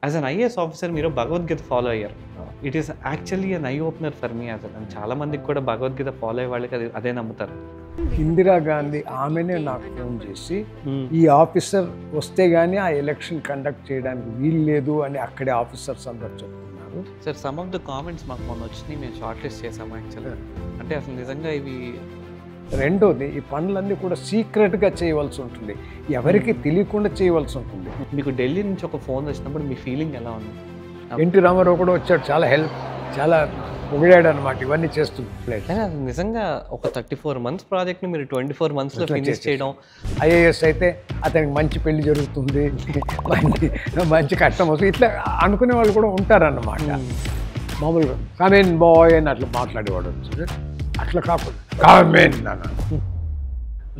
As an IAS officer మీరు Bhagavad Gita follow అయ్యారు. It is actually an eye opener for me as and చాలా మందికి కూడా భగవద్గీత ఫాలో అయ్యే వాళ్ళకి అదే నమ్ముతారు. ఇందిరాగాంధీ ఆమెనే నాకు ఫోన్ చేసి ఈ ఆఫీసర్ వస్తే గానీ ఆ ఎలక్షన్ కండక్ట్ చేయడానికి వీలు లేదు అని అక్కడే ఆఫీసర్స్ అందరు చెప్తున్నారు. Sir some of the comments మాకు మొన్న వచ్చినాయి, మేము షార్ట్ లిస్ట్ చేసాము యాక్చువల్గా. అంటే అసలు నిజంగా ఇవి రెండోది, ఈ పనులన్నీ కూడా సీక్రెట్గా చేయవలసి ఉంటుంది, ఎవరికి తెలియకుండా చేయవలసి ఉంటుంది. మీకు ఢిల్లీ నుంచి ఒక ఫోన్ వచ్చినప్పుడు మీ ఫీలింగ్ ఎలా ఉంది? ఎన్టీ రామారావు కూడా వచ్చాడు, చాలా పొగిడాడు అనమాట ఇవన్నీ చేస్తుంది. అది నిజంగా ఒక 34 months ప్రాజెక్ట్ని మీరు 24 monthsలో ఫినిష్ చేయడం. ఐఏఎస్ అయితే అతనికి మంచి పెళ్లి జరుగుతుంది, మంచి కష్టం వస్తుంది, ఇట్లా అనుకునే వాళ్ళు కూడా ఉంటారన్నమాట. మామూలుగా కమెన్ బాయ్ అని అట్లా మాట్లాడేవాడు. అట్లా కాకుండా కామెన్ అన్న.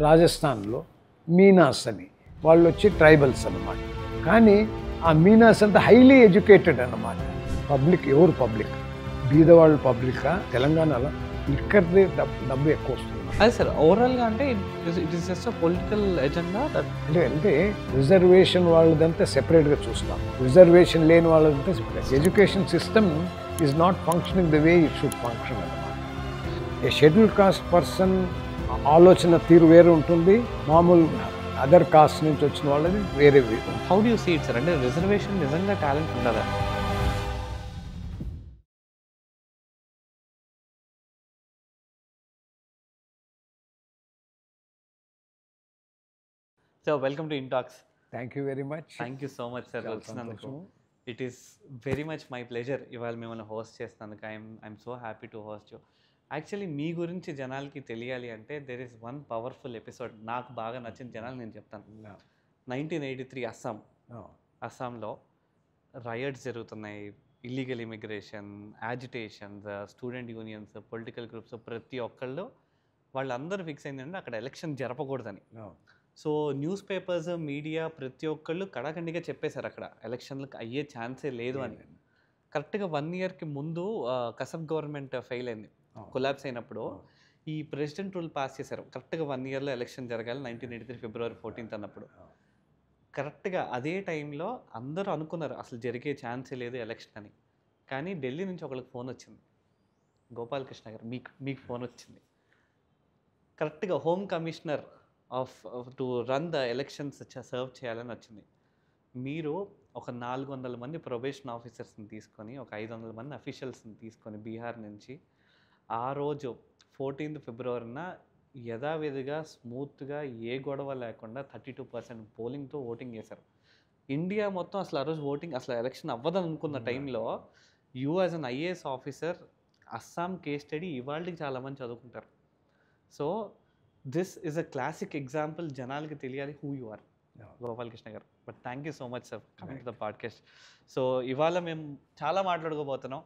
రాజస్థాన్లో మీనాస్ అని వాళ్ళు వచ్చి ట్రైబల్స్ అన్నమాట. కానీ ఆ మీనాస్ అంతా హైలీ ఎడ్యుకేటెడ్ అన్నమాట. ఎవరు పబ్లిక్, బీదవాళ్ళు పబ్లికా? తెలంగాణలో లిక్కర్ది డబ్బు ఎక్కువ వస్తుంది. అదే సార్, ఓవరాల్గా అంటే it is just political agenda. అంటే రిజర్వేషన్ వాళ్ళదంతా సెపరేట్గా చూస్తాం, రిజర్వేషన్ లేని వాళ్ళదంతా separate. Education system is not functioning the way it should function అన్నమాట. ఏ షెడ్యూల్ కాస్ట్ పర్సన్ ఆలోచన తీరు వేరే ఉంటుంది, మామూలు అదర్ కాస్ట్ నుంచి వచ్చిన వాళ్ళది వేరే. How do you see it sir? అంటే రిజర్వేషన్ నిజంగా టాలెంట్ ఉండదా? So welcome to Intax. Thank you very much. Thank you so much sir వచ్చినందుకు. It is very much my pleasure ఇవాళ మిమ్మల్ని హోస్ట్ చేసినందుకు. I'm so happy to host you. Actually మీ గురించి జనాలకి తెలియాలి అంటే there is one powerful episode నాకు బాగా నచ్చిన జనాలు నేను చెప్తాను. 1983 అస్సాంలో రయట్స్ జరుగుతున్నాయి, illegal immigration, agitations, student unions, political groups, ప్రతి ఒక్కళ్ళు వాళ్ళందరూ ఫిక్స్ అయిందంటే అక్కడ ఎలక్షన్ జరపకూడదని. సో న్యూస్ పేపర్స్, మీడియా ప్రతి ఒక్కళ్ళు కడాఖండిగా చెప్పేశారు అక్కడ ఎలక్షన్లకు అయ్యే ఛాన్సే లేదు అని. కరెక్ట్గా 1 yearకి ముందు కసబ్ గవర్నమెంట్ ఫెయిల్ అయింది, కొలాప్స్ అయినప్పుడు ఈ ప్రెసిడెంట్ రూల్ పాస్ చేశారు. కరెక్ట్గా 1 yearలో ఎలక్షన్ జరగాలి, 1983 February 14th అన్నప్పుడు. కరెక్ట్గా అదే టైంలో అందరూ అనుకున్నారు అసలు జరిగే ఛాన్సే లేదు ఎలక్షన్ అని. కానీ ఢిల్లీ నుంచి ఒకళ్ళకి ఫోన్ వచ్చింది, గోపాలకృష్ణ గారు మీకు ఫోన్ వచ్చింది. కరెక్ట్గా home commissioner to run the elections serve చేయాలని వచ్చింది. మీరు ఒక 400 మంది ప్రొబేషన్ ఆఫీసర్స్ని తీసుకొని, ఒక 500 మంది అఫీషియల్స్ని తీసుకొని బీహార్ నుంచి ఆ రోజు 14th February యథావిధిగా స్మూత్గా ఏ గొడవ లేకుండా 32% పోలింగ్తో ఓటింగ్ చేశారు. ఇండియా మొత్తం అసలు ఆ రోజు ఓటింగ్ అసలు ఎలక్షన్ అవ్వదని అనుకున్న టైంలో you as an IAS officer Assam case study ఇవాళకి చాలామంది చదువుకుంటారు. So this is a classic example, జనాలకి తెలియాలి హూ యు ఆర్, గోపాలకృష్ణ గారు. But thank you so much sir coming to the podcast. So ఇవాళ మేము చాలా మాట్లాడుకోబోతున్నాం.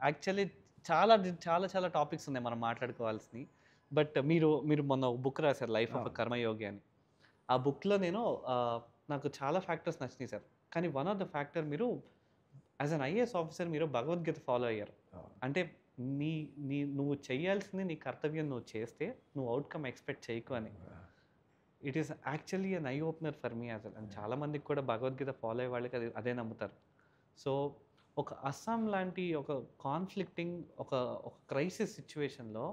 యాక్చువల్లీ చాలా టాపిక్స్ ఉన్నాయి మనం మాట్లాడుకోవాల్సినవి. బట్ మీరు మొన్న ఒక బుక్ రాశారు, లైఫ్ ఆఫ్ కర్మయోగి అని. ఆ బుక్లో నాకు చాలా ఫ్యాక్టర్స్ నచ్చినాయి సార్. కానీ వన్ ఆఫ్ ద ఫ్యాక్టర్, మీరు యాజ్ అన్ ఐఏఎస్ ఆఫీసర్ మీరు భగవద్గీత ఫాలో అయ్యారు. అంటే నువ్వు చేయాల్సింది, నీ కర్తవ్యం నువ్వు చేస్తే నువ్వు అవుట్కమ్ ఎక్స్పెక్ట్ చేయకు అని. It is actually an eye opener for me as and చాలా మందికి కూడా భగవద్గీత ఫాలో అయ్యే వాళ్ళకి అదే నమ్ముతారు. సో ఒక అస్సాం లాంటి ఒక కాన్ఫ్లిక్టింగ్ ఒక క్రైసిస్ సిచ్యువేషన్లో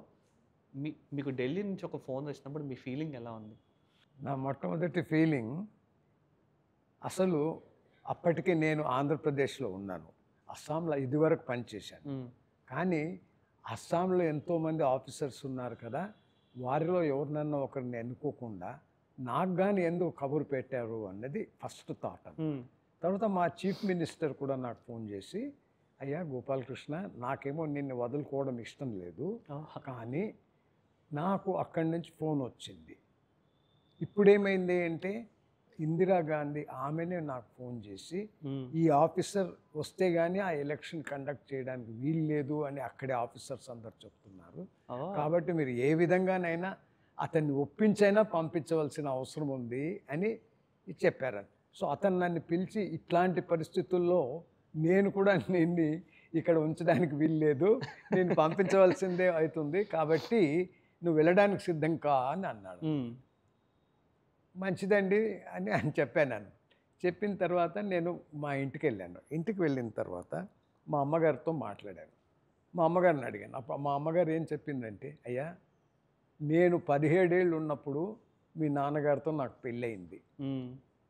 మీకు ఢిల్లీ నుంచి ఒక ఫోన్ వచ్చినప్పుడు మీ ఫీలింగ్ ఎలా ఉంది? నా మొట్టమొదటి ఫీలింగ్, అసలు అప్పటికే నేను ఆంధ్రప్రదేశ్లో ఉన్నాను, అస్సాంలో ఇదివరకు పనిచేశాను. కానీ అస్సాంలో ఎంతోమంది ఆఫీసర్స్ ఉన్నారు కదా, వారిలో ఎవరినన్నా ఒకరిని ఎన్నుకోకుండా నాకు కానీ ఎందుకు కబురు పెట్టారు అన్నది ఫస్ట్ థాట్. తర్వాత మా చీఫ్ మినిస్టర్ కూడా నాకు ఫోన్ చేసి, అయ్యా గోపాలకృష్ణ, నాకేమో నిన్ను వదులుకోవడం ఇష్టం లేదు, కానీ నాకు అక్కడి నుంచి ఫోన్ వచ్చింది. ఇప్పుడేమైంది అంటే ఇందిరాగాంధీ ఆమెనే నాకు ఫోన్ చేసి ఈ ఆఫీసర్ వస్తే కానీ ఆ ఎలక్షన్ కండక్ట్ చేయడానికి వీలు లేదు అని అక్కడే ఆఫీసర్స్ అందరు చెప్తున్నారు. కాబట్టి మీరు ఏ విధంగానైనా అతన్ని ఒప్పించైనా పంపించవలసిన అవసరం ఉంది అని చెప్పారు. సో అతను నన్ను పిలిచి, ఇట్లాంటి పరిస్థితుల్లో నేను కూడా నిన్ను ఇక్కడ ఉంచడానికి వీలు లేదు, నేను పంపించవలసిందే అవుతుంది, కాబట్టి నువ్వు వెళ్ళడానికి సిద్ధం కా అని అన్నాడు. మంచిదండి అని చెప్పాను. చెప్పిన తర్వాత నేను మా ఇంటికి వెళ్ళాను. ఇంటికి వెళ్ళిన తర్వాత మా అమ్మగారితో మాట్లాడాను. మా అమ్మగారిని అడిగాను. అప్పుడు మా అమ్మగారు ఏం చెప్పిందంటే, అయ్యా నేను 17 ఏళ్ళు ఉన్నప్పుడు మీ నాన్నగారితో నాకు పెళ్ళయింది.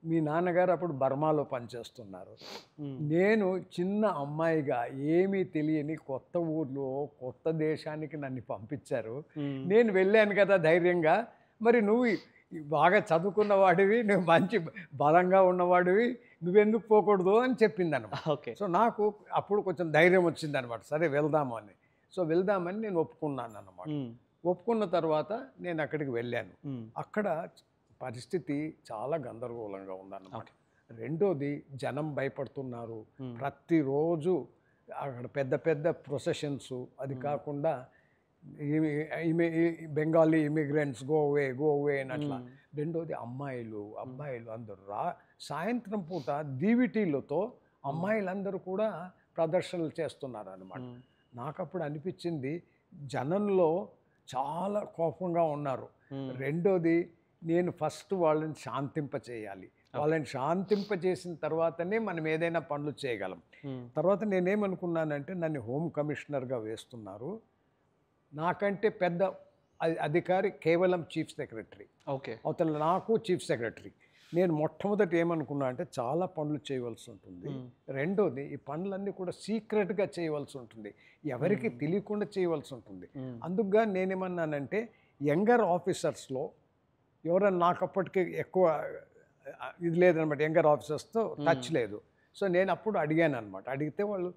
మీ నాన్నగారు అప్పుడు బర్మాలో పనిచేస్తున్నారు. నేను చిన్న అమ్మాయిగా ఏమీ తెలియని కొత్త ఊర్లో కొత్త దేశానికి నన్ను పంపించారు. నేను వెళ్ళాను కదా ధైర్యంగా. మరి నువ్వు బాగా చదువుకున్న వాడివి, నువ్వు మంచి బలంగా ఉన్నవాడివి, నువ్వెందుకు పోకూడదు అని చెప్పిందనమాట. ఓకే. సో నాకు అప్పుడు కొంచెం ధైర్యం వచ్చిందనమాట. సరే వెళ్దాము అని. సో వెళ్దామని నేను ఒప్పుకున్నాను అన్నమాట. ఒప్పుకున్న తర్వాత నేను అక్కడికి వెళ్ళాను. అక్కడ పరిస్థితి చాలా గందరగోళంగా ఉందన్నమాట. రెండోది జనం భయపడుతున్నారు. ప్రతిరోజు అక్కడ పెద్ద పెద్ద ప్రొసెషన్స్, అది కాకుండా బెంగాలీ ఇమిగ్రెంట్స్ గో అవే అని అట్లా. రెండోది అబ్బాయిలు అందరూ సాయంత్రం పూట దీవిటీలతో అమ్మాయిలందరూ కూడా ప్రదర్శనలు చేస్తున్నారు అన్నమాట. నాకు అప్పుడు అనిపించింది జనంలో చాలా కోపంగా ఉన్నారు. రెండోది నేను ఫస్ట్ వాళ్ళని శాంతింపచేయాలి. వాళ్ళని శాంతింపచేసిన తర్వాతనే మనం ఏదైనా పనులు చేయగలం. తర్వాత నేనేమనుకున్నానంటే నన్ను హోమ్ కమిషనర్గా వేస్తున్నారు. నాకంటే పెద్ద అధికారి కేవలం చీఫ్ సెక్రటరీ. ఓకే. అవతల నాకు చీఫ్ సెక్రటరీ. నేను మొట్టమొదటి ఏమనుకున్నా అంటే చాలా పనులు చేయవలసి ఉంటుంది. రెండోది ఈ పనులన్నీ కూడా సీక్రెట్గా చేయవలసి ఉంటుంది, ఎవరికి తెలియకుండా చేయవలసి ఉంటుంది. అందుకుగా నేనేమన్నానంటే యంగర్ ఆఫీసర్స్లో ఎవరన్నా, నాకు అప్పటికి ఎక్కువ ఇది లేదనమాట, యంగర్ ఆఫీసర్స్తో టచ్ లేదు. సో నేను అప్పుడు అడిగాను అనమాట. అడిగితే వాళ్ళు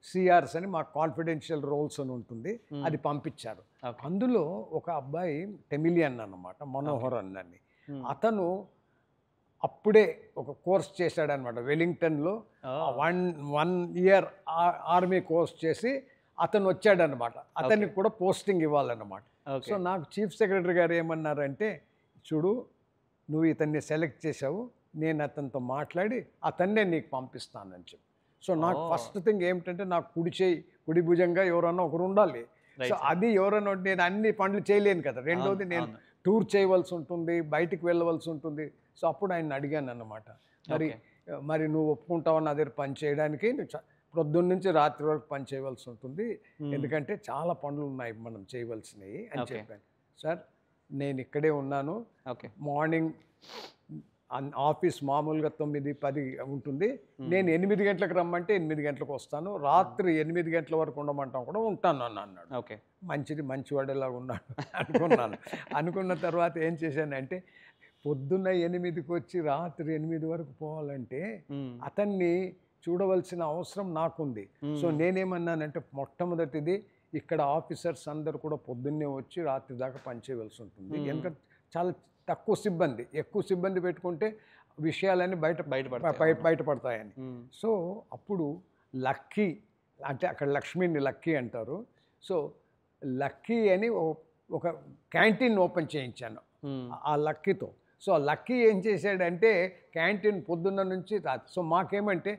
సిఆర్స్ అని మా కాన్ఫిడెన్షియల్ రోల్స్ అని ఉంటుంది, అది పంపించారు. అందులో ఒక అబ్బాయి టెమిలియన్ అన్నమాట, మనోహర్ అన్నని. అతను అప్పుడే ఒక కోర్స్ చేశాడనమాట వెలింగ్టన్లో. 1 year ఆర్మీ కోర్స్ చేసి అతను వచ్చాడనమాట. అతనికి కూడా పోస్టింగ్ ఇవ్వాలన్నమాట. సో నాకు చీఫ్ సెక్రటరీ గారు ఏమన్నారంటే, చూడు నువ్వు ఇతన్ని సెలెక్ట్ చేసావు, నేను అతనితో మాట్లాడి అతన్నే నీకు పంపిస్తానని చెప్పి. సో నాకు ఫస్ట్ థింగ్ ఏమిటంటే నాకు కుడి భుజంగా ఎవరన్నా ఒకరు ఉండాలి. సో అది ఎవరన్నా, నేను అన్ని పనులు చేయలేను కదా. రెండోది నేను టూర్ చేయవలసి ఉంటుంది, బయటికి వెళ్ళవలసి ఉంటుంది. సో అప్పుడు ఆయన అడిగాను అన్నమాట, మరి నువ్వు ఒప్పుకుంటావు నా దగ్గర పని చేయడానికి? ప్రొద్దున్న నుంచి రాత్రి వరకు పని చేయవలసి ఉంటుంది, ఎందుకంటే చాలా పనులు ఉన్నాయి మనం చేయవలసినవి అని చెప్పాను. సార్ నేను ఇక్కడే ఉన్నాను, మార్నింగ్ ఆఫీస్ మామూలుగా 9-10 ఉంటుంది, నేను 8 గంటలకు రమ్మంటే 8 గంటలకు వస్తాను, రాత్రి 8 గంటల వరకు ఉండమంటాం కూడా ఉంటాను అని అన్నాడు. ఓకే, మంచివాడేలాగా ఉన్నాడు అనుకున్నాను. అనుకున్న తర్వాత ఏం చేశానంటే, పొద్దున్న 8కి వచ్చి రాత్రి 8 వరకు పోవాలంటే అతన్ని చూడవలసిన అవసరం నాకుంది. సో నేనేమన్నానంటే, మొట్టమొదటిది ఇక్కడ ఆఫీసర్స్ అందరు కూడా పొద్దున్నే వచ్చి రాత్రి దాకా పనిచేయవలసి ఉంటుంది, ఎందుకంటే చాలా తక్కువ సిబ్బంది, ఎక్కువ సిబ్బంది పెట్టుకుంటే విషయాలన్నీ బయటపడతాయని. సో అప్పుడు లక్కీ, అంటే అక్కడ లక్ష్మిని లక్కీ అంటారు. సో లక్కీ అని ఒక క్యాంటీన్ ఓపెన్ చేయించాను ఆ లక్కీతో. సో ఆ లక్కీ ఏం చేశాడంటే, క్యాంటీన్ పొద్దున్న నుంచి సో మాకేమంటే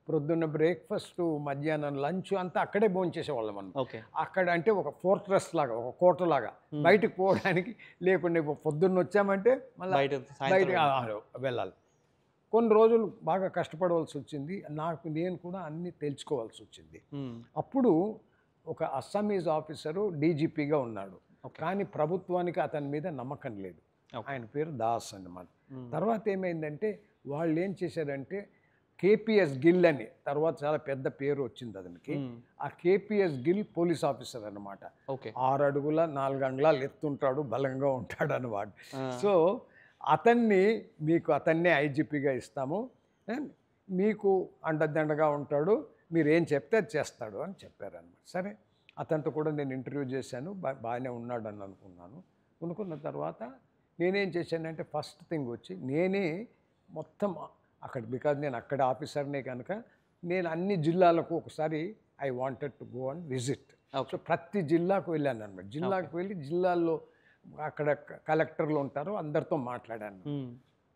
ప్రొద్దున్న బ్రేక్ఫాస్ట్, మధ్యాహ్నం లంచ్ అంతా అక్కడే భోంచేసేవాళ్ళం మనం. అక్కడ అంటే ఒక ఫోర్ట్రెస్ లాగా, ఒక కోటలాగా, బయటకు పోవడానికి లేకుండా పొద్దున్న వచ్చామంటే మళ్ళీ బయటకు వెళ్ళాలి. కొన్ని రోజులు బాగా కష్టపడవలసి వచ్చింది, నేను కూడా అన్నీ తెలుసుకోవాల్సి వచ్చింది. అప్పుడు ఒక అస్సామీస్ ఆఫీసరు డీజీపీగా ఉన్నాడు, కానీ ప్రభుత్వానికి అతని మీద నమ్మకం లేదు. ఆయన పేరు దాస్ అన్నమాట. తర్వాత ఏమైందంటే, వాళ్ళు ఏం చేశారంటే కేపీఎస్ గిల్ అని, తర్వాత చాలా పెద్ద పేరు వచ్చింది అతనికి. ఆ కేపీఎస్ గిల్ పోలీస్ ఆఫీసర్ అన్నమాట. 6 అడుగుల 4 అంగుళాలు ఎత్తుంటాడు, బలంగా ఉంటాడు అన్నమాట. సో అతన్నే ఐజీపీగా ఇస్తాము, మీకు అండదండగా ఉంటాడు, మీరు ఏం చెప్తే అది చేస్తాడు అని చెప్పారన్నమాట. సరే, అతనితో కూడా నేను ఇంటర్వ్యూ చేశాను, బాగానే ఉన్నాడు అని అనుకున్న తర్వాత నేనేం చేశానంటే, ఫస్ట్ థింగ్ వచ్చి నేనే మొత్తం అక్కడ, బికాజ్ నేను అక్కడ ఆఫీసర్నే కనుక నేను అన్ని జిల్లాలకు ఒకసారి I wanted to go and visit. So ప్రతి జిల్లాకు వెళ్ళాను అనమాట. జిల్లాకు వెళ్ళి జిల్లాల్లో అక్కడ కలెక్టర్లు ఉంటారు, అందరితో మాట్లాడాను.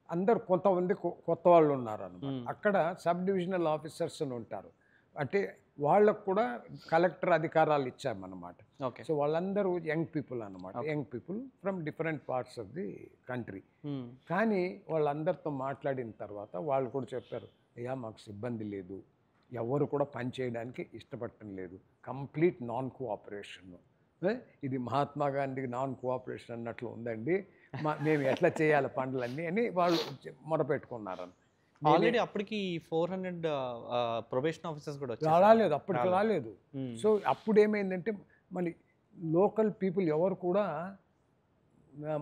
అందరు కొంతమంది కొత్త వాళ్ళు ఉన్నారు అనమాట. అక్కడ సబ్ డివిజనల్ ఆఫీసర్స్ అని ఉంటారు, అంటే వాళ్ళకు కూడా కలెక్టర్ అధికారాలు ఇచ్చామన్నమాట. ఓకే. సో వాళ్ళందరూ యంగ్ పీపుల్ అన్నమాట, young people from different parts of the country. కానీ వాళ్ళందరితో మాట్లాడిన తర్వాత వాళ్ళు కూడా చెప్పారు, అయ్యా మాకు సిబ్బంది లేదు, ఎవరు కూడా పని చేయడానికి ఇష్టపడటం లేదు, కంప్లీట్ నాన్ కోఆపరేషన్. ఇది మహాత్మా గాంధీ నాన్ కోఆపరేషన్ అన్నట్లు ఉందండి, మేము ఎట్లా చేయాలి పనులన్నీ అని వాళ్ళు మొరపెట్టుకున్నారని. ఆల్రెడీ అప్పటికి 400 ప్రొబేషన్ ఆఫీసర్స్ కూడా రాలేదు, అప్పటికి రాలేదు. సో అప్పుడు ఏమైందంటే మళ్ళీ లోకల్ పీపుల్ ఎవరు కూడా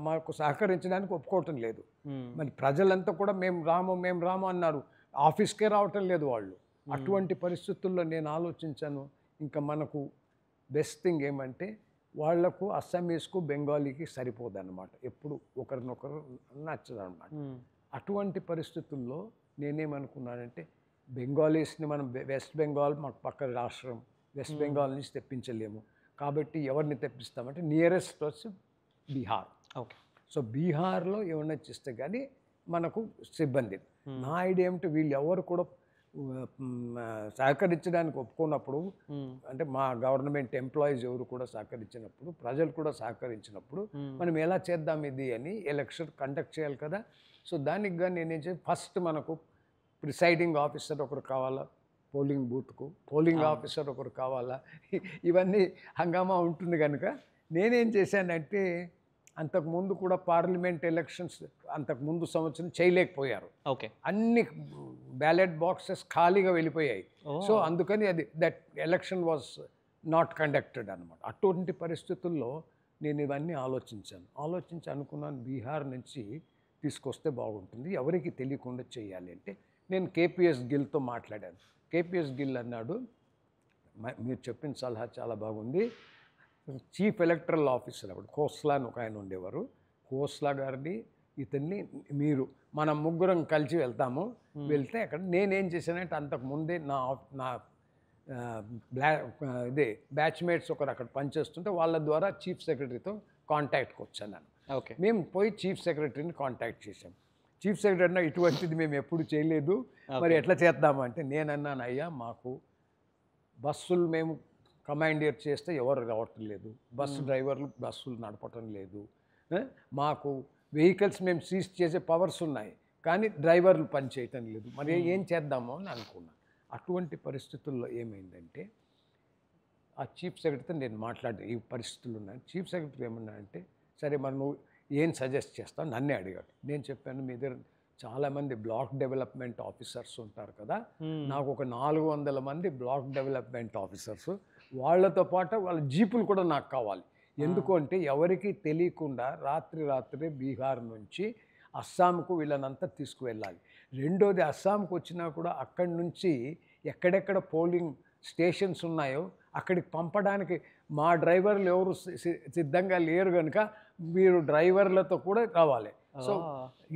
మాకు సహకరించడానికి ఒప్పుకోవటం లేదు. మరి ప్రజలంతా కూడా మేము రాము అన్నారు, ఆఫీస్కే రావటం లేదు వాళ్ళు. అటువంటి పరిస్థితుల్లో నేను ఆలోచించాను, ఇంకా మనకు బెస్ట్ థింగ్ ఏమంటే వాళ్లకు అస్సామీస్కు బెంగాలీకి సరిపోదన్నమాట, ఎప్పుడు ఒకరినొకరు నచ్చదన్నమాట. అటువంటి పరిస్థితుల్లో నేనేమనుకున్నానంటే బెంగాలీస్ని మనం వెస్ట్ బెంగాల్ మాకు పక్క రాష్ట్రం, వెస్ట్ బెంగాల్ నుంచి తెప్పించలేము కాబట్టి ఎవరిని తెప్పిస్తామంటే నియరెస్ట్ వచ్చి బీహార్. ఓకే. సో బీహార్లో ఏమన్నా చేస్తే కానీ మనకు సిబ్బంది. నా ఐడియా ఏమిటి, వీళ్ళు ఎవరు కూడా సహకరించడానికి ఒప్పుకున్నప్పుడు, అంటే మా గవర్నమెంట్ ఎంప్లాయీస్ ఎవరు కూడా సహకరించినప్పుడు, ప్రజలు కూడా సహకరించినప్పుడు మనం ఎలా చేద్దాం ఇది అని ఎలక్షన్ కండక్ట్ చేయాలి కదా. సో దానికి కానీ నేనేం చేసి ఫస్ట్ మనకు ప్రిసైడింగ్ ఆఫీసర్ ఒకరు కావాలా, పోలింగ్ బూత్కు పోలింగ్ ఆఫీసర్ ఒకరు కావాలా, ఇవన్నీ హంగామా ఉంటుంది కనుక నేనేం చేశానంటే, అంతకుముందు కూడా పార్లమెంట్ ఎలక్షన్స్ అంతకుముందు సంవత్సరం చేయలేకపోయారు. ఓకే. అన్ని బ్యాలెట్ బాక్సెస్ ఖాళీగా వెళ్ళిపోయాయి. సో అందుకని అది that election was not conducted అనమాట. అటువంటి పరిస్థితుల్లో నేను ఇవన్నీ ఆలోచించి అనుకున్నాను, బీహార్ నుంచి తీసుకొస్తే బాగుంటుంది, ఎవరికి తెలియకుండా చేయాలి అంటే నేను కేపీఎస్ గిల్తో మాట్లాడాను. కేపీఎస్ గిల్ అన్నాడు, మీరు చెప్పిన సలహా చాలా బాగుంది, చీఫ్ ఎలక్టరల్ ఆఫీసర్ అప్పుడు ఖోస్లా అని ఒక ఆయన ఉండేవారు, ఖోస్లా గారిని ఇతన్ని మీరు మనం ముగ్గురం కలిసి వెళ్తే అక్కడ నేనేం చేశానంటే అంతకుముందే నా ఇదే బ్యాచ్మేట్స్ ఒకరు అక్కడ పనిచేస్తుంటే వాళ్ళ ద్వారా చీఫ్ సెక్రటరీతో కాంటాక్ట్కి వచ్చాను నేను. ఓకే. మేము పోయి చీఫ్ సెక్రటరీని కాంటాక్ట్ చేసాం. చీఫ్ సెక్రటరీ అన్న ఇటువంటిది మేము ఎప్పుడు చేయలేదు, మరి ఎట్లా చేద్దాము అంటే నేనన్నాను, అయ్యా మాకు బస్సులు మేము కమాండియర్ చేస్తే ఎవరు రావటం లేదు, బస్సు డ్రైవర్లు బస్సులు నడపటం లేదు, మాకు వెహికల్స్ మేము సీజ్ చేసే పవర్స్ ఉన్నాయి కానీ డ్రైవర్లు పని చేయటం లేదు, మరి ఏం చేద్దామో అని అనుకున్నాను. అటువంటి పరిస్థితుల్లో ఏమైందంటే ఆ చీఫ్ సెక్రటరీతో నేను మాట్లాడాను, ఈ పరిస్థితులు ఉన్నాయి. చీఫ్ సెక్రటరీ ఏమన్నాడంటే, సరే మరి నువ్వు ఏం సజెస్ట్ చేస్తావు నన్నే అడిగాడు. నేను చెప్పాను, మీ దగ్గర చాలామంది బ్లాక్ డెవలప్మెంట్ ఆఫీసర్స్ ఉంటారు కదా, నాకు ఒక 400 మంది బ్లాక్ డెవలప్మెంట్ ఆఫీసర్స్, వాళ్ళతో పాటు వాళ్ళ జీపులు కూడా నాకు కావాలి. ఎందుకు అంటే ఎవరికి తెలియకుండా రాత్రి బీహార్ నుంచి అస్సాంకు వీళ్ళనంతా తీసుకువెళ్ళాలి. రెండోది అస్సాంకు వచ్చినా కూడా అక్కడి నుంచి ఎక్కడెక్కడ పోలింగ్ స్టేషన్స్ ఉన్నాయో అక్కడికి పంపడానికి మా డ్రైవర్లు ఎవరు సిద్ధంగా లేరు కనుక మీరు డ్రైవర్లతో కూడా రావాలి. సో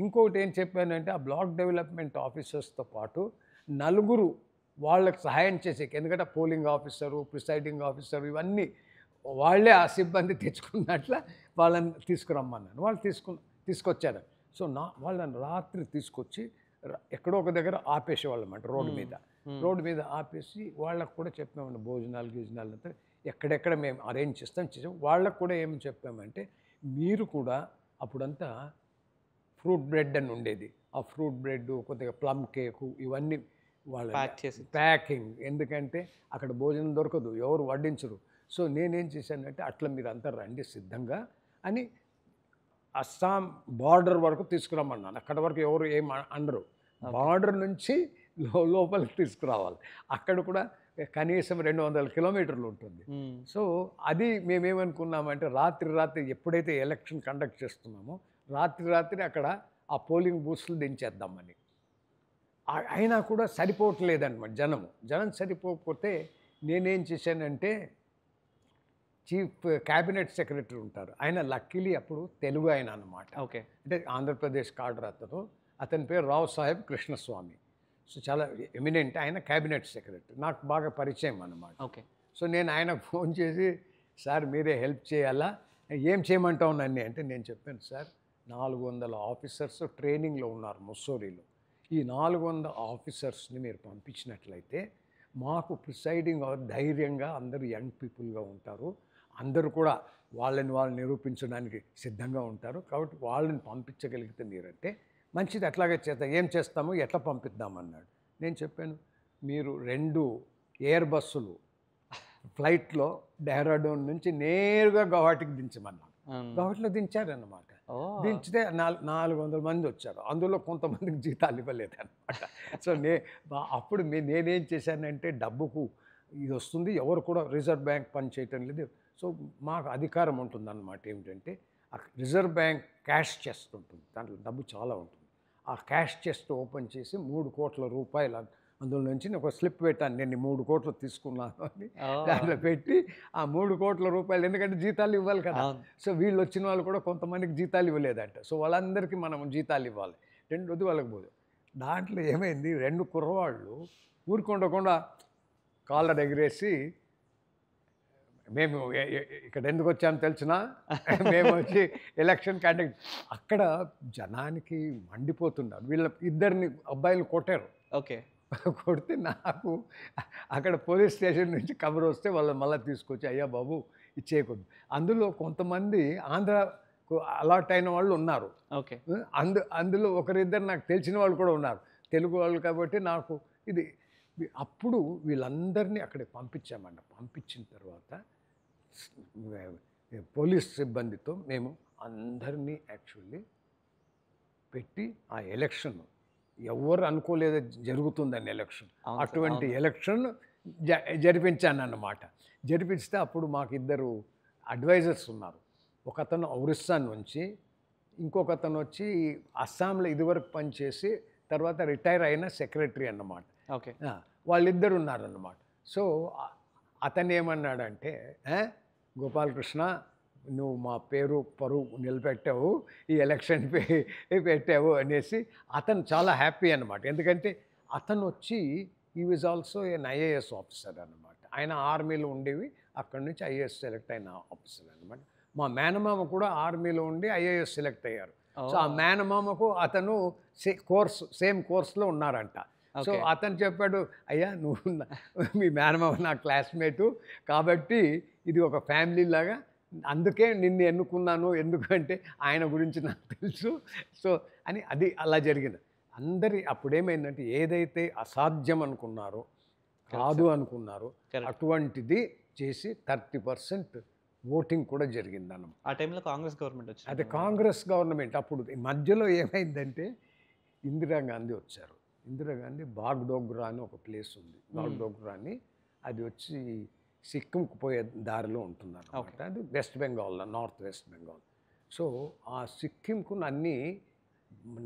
ఇంకొకటి ఏం చెప్పానంటే ఆ బ్లాక్ డెవలప్మెంట్ ఆఫీసర్స్తో పాటు 4 వాళ్ళకి సహాయం చేసే, ఎందుకంటే పోలింగ్ ఆఫీసరు, ప్రిసైడింగ్ ఆఫీసరు ఇవన్నీ వాళ్ళే ఆ సిబ్బంది తెచ్చుకున్నట్ల వాళ్ళని తీసుకురమ్మన్నాను. వాళ్ళు తీసుకొచ్చారు. సో వాళ్ళని రాత్రి తీసుకొచ్చి ఎక్కడో ఒక దగ్గర ఆపేసేవాళ్ళం అంట, రోడ్డు మీద ఆపేసి వాళ్ళకు కూడా చెప్పామండి, భోజనాలు అంతా ఎక్కడెక్కడ మేము అరేంజ్ చేసాం. వాళ్ళకు కూడా ఏమి చెప్పామంటే, మీరు కూడా అప్పుడంతా ఫ్రూట్ బ్రెడ్ అని ఉండేది, ఆ ఫ్రూట్ బ్రెడ్ కొద్దిగా ప్లమ్ కేకు ఇవన్నీ వాళ్ళ ప్యాకింగ్, ఎందుకంటే అక్కడ భోజనం దొరకదు, ఎవరు వడ్డించరు. సో నేనేం చేశానంటే, అట్లా మీరు అంతా రండి సిద్ధంగా అని అస్సాం బార్డర్ వరకు తీసుకురమ్మన్నాను. అక్కడ వరకు ఎవరు ఏం అనరు, బార్డర్ నుంచి లోపలికి తీసుకురావాలి. అక్కడ కూడా కనీసం 200 కిలోమీటర్లు ఉంటుంది. సో అది మేమేమనుకున్నామంటే రాత్రి ఎప్పుడైతే ఎలక్షన్ కండక్ట్ చేస్తున్నామో రాత్రి అక్కడ ఆ పోలింగ్ బూత్స్లు దించేద్దామని. అయినా కూడా సరిపోవట్లేదన్నమాట, జనం సరిపోకపోతే నేనేం చేశానంటే, చీఫ్ క్యాబినెట్ సెక్రటరీ ఉంటారు ఆయన, లక్కీలీ అప్పుడు తెలుగు ఆయన అన్నమాట. ఓకే. అంటే ఆంధ్రప్రదేశ్ కాడర్ అతని పేరు రావు సాహెబ్ కృష్ణస్వామి. సో చాలా ఎమినెంట్, ఆయన క్యాబినెట్ సెక్రటరీ, నాకు బాగా పరిచయం అన్నమాట. ఓకే. సో నేను ఆయనకు ఫోన్ చేసి, సార్ మీరే హెల్ప్ చేయాలా, ఏం చేయమంటావు నన్ను అంటే, నేను చెప్పాను, సార్ 400 ఆఫీసర్స్ ట్రైనింగ్లో ఉన్నారు ముస్సోరీలో, ఈ 400 ఆఫీసర్స్ని మీరు పంపించినట్లయితే మాకు ప్రిసైడింగ్ ధైర్యంగా అందరూ యంగ్ పీపుల్గా ఉంటారు, అందరూ కూడా వాళ్ళని వాళ్ళు నిరూపించడానికి సిద్ధంగా ఉంటారు, కాబట్టి వాళ్ళని పంపించగలిగితే మీరంటే మంచిది, అట్లాగే చేద్దాం, ఏం చేస్తాము, ఎట్లా పంపిద్దామన్నాడు. నేను చెప్పాను, మీరు 2 ఎయిర్ బస్సులు ఫ్లైట్లో డెహ్రాడూన్ నుంచి నేరుగా గౌహటికి దించమన్నాను. గౌహటిలో దించారన్నమాట. దించితే 400 మంది వచ్చారు, అందులో కొంతమందికి జీతాలు ఇవ్వలేదన్నమాట. సో అప్పుడు నేనేం చేశానంటే, డబ్బుకు ఇది వస్తుంది, ఎవరు కూడా రిజర్వ్ బ్యాంక్ పని చేయటం లేదు, సో మాకు అధికారం ఉంటుందన్నమాట. ఏమిటంటే ఆ రిజర్వ్ బ్యాంక్ క్యాష్ చెస్ట్ ఉంటుంది, దాంట్లో డబ్బు చాలా ఉంటుంది. ఆ క్యాష్ చెస్ట్ ఓపెన్ చేసి 3 కోట్ల రూపాయలు అందులో నుంచి ఒక స్లిప్ పెట్టాను, నేను 3 కోట్లు తీసుకున్నాను అని దాంట్లో పెట్టి, ఆ 3 కోట్ల రూపాయలు, ఎందుకంటే జీతాలు ఇవ్వాలి కదా, సో వీళ్ళు వచ్చిన వాళ్ళు కూడా కొంతమందికి జీతాలు ఇవ్వలేదంట, సో వాళ్ళందరికీ మనం జీతాలు ఇవ్వాలి. రెండోది వాళ్ళకి పోదు. దాంట్లో ఏమైంది, 2 కుర్రవాళ్ళు ఊరుకుండకుండా కాళ్ళ ఎగిరేసి, మేము ఇక్కడ ఎందుకు వచ్చామో తెలిసినా, మేము వచ్చి ఎలక్షన్ కండక్ట్, అక్కడ జనానికి మండిపోతున్నారు. వీళ్ళ 2 అబ్బాయిలు కొట్టారు. ఓకే, కొడితే నాకు అక్కడ పోలీస్ స్టేషన్ నుంచి కబర్ వస్తే వాళ్ళు మళ్ళీ తీసుకొచ్చి, అయ్యా బాబు ఇచ్చేయకూడదు. అందులో కొంతమంది ఆంధ్రాకు అలాట్ అయిన వాళ్ళు ఉన్నారు. ఓకే, అందులో ఒకరిద్దరు నాకు తెలిసిన వాళ్ళు కూడా ఉన్నారు, తెలుగు వాళ్ళు, కాబట్టి నాకు ఇది. అప్పుడు వీళ్ళందరినీ అక్కడికి పంపించామన్న. పంపించిన తర్వాత పోలీస్ సిబ్బందితో మేము అందరినీ యాక్చువల్లీ పెట్టి, ఆ ఎలక్షన్ ఎవరు అనుకోలేదు జరుగుతుందని ఎలక్షన్, అటువంటి ఎలక్షన్ జరిపించానన్నమాట. జరిపిస్తే అప్పుడు మాకు 2 అడ్వైజర్స్ ఉన్నారు. ఒక అతను ఒరిస్సా నుంచి, ఇంకొక అతను వచ్చి అస్సాంలో ఇదివరకు పనిచేసి తర్వాత రిటైర్ అయిన సెక్రటరీ అన్నమాట. ఓకే, వాళ్ళిద్దరు ఉన్నారన్నమాట. సో అతను ఏమన్నాడంటే, గోపాలకృష్ణ, నువ్వు మా పేరు పరువు నిలబెట్టావు, ఈ ఎలక్షన్ పెట్టావు అనేసి అతను చాలా హ్యాపీ అన్నమాట. ఎందుకంటే అతను వచ్చి ఈ was also an IAS officer అన్నమాట. ఆయన ఆర్మీలో ఉండేవి, అక్కడి నుంచి ఐఏఎస్ సెలెక్ట్ అయిన ఆఫీసర్ అన్నమాట. మా మేనమామ కూడా ఆర్మీలో ఉండి ఐఏఎస్ సెలెక్ట్ అయ్యారు. సో ఆ మేనమామకు అతను సేమ్ కోర్స్లో ఉన్నారంట. సో అతను చెప్పాడు, అయ్యా నువ్వు మీ మేనమామ నా క్లాస్మేటు, కాబట్టి ఇది ఒక ఫ్యామిలీ లాగా, అందుకే నిన్ను ఎన్నుకున్నాను, ఎందుకంటే ఆయన గురించి నాకు తెలుసు. సో అని అది అలా జరిగింది. అప్పుడేమైందంటే, ఏదైతే అసాధ్యం అనుకున్నారో, కాదు అనుకున్నారో, అటువంటిది చేసి 30% ఓటింగ్ కూడా జరిగిందన్నమాట. ఆ టైంలో కాంగ్రెస్ గవర్నమెంట్ వచ్చింది. అదే కాంగ్రెస్ గవర్నమెంట్. అప్పుడు మధ్యలో ఏమైందంటే, ఇందిరాగాంధీ వచ్చారు. ఇందిరాగాంధీ బాగ్డోగ్రా అని ఒక ప్లేస్ ఉంది, బాగ్డోగ్రా అని, అది వచ్చి సిక్కింకు పోయే దారిలో ఉంటుందన్నమాట. అది వెస్ట్ బెంగాల్లో, నార్త్ వెస్ట్ బెంగాల్. సో ఆ సిక్కింకు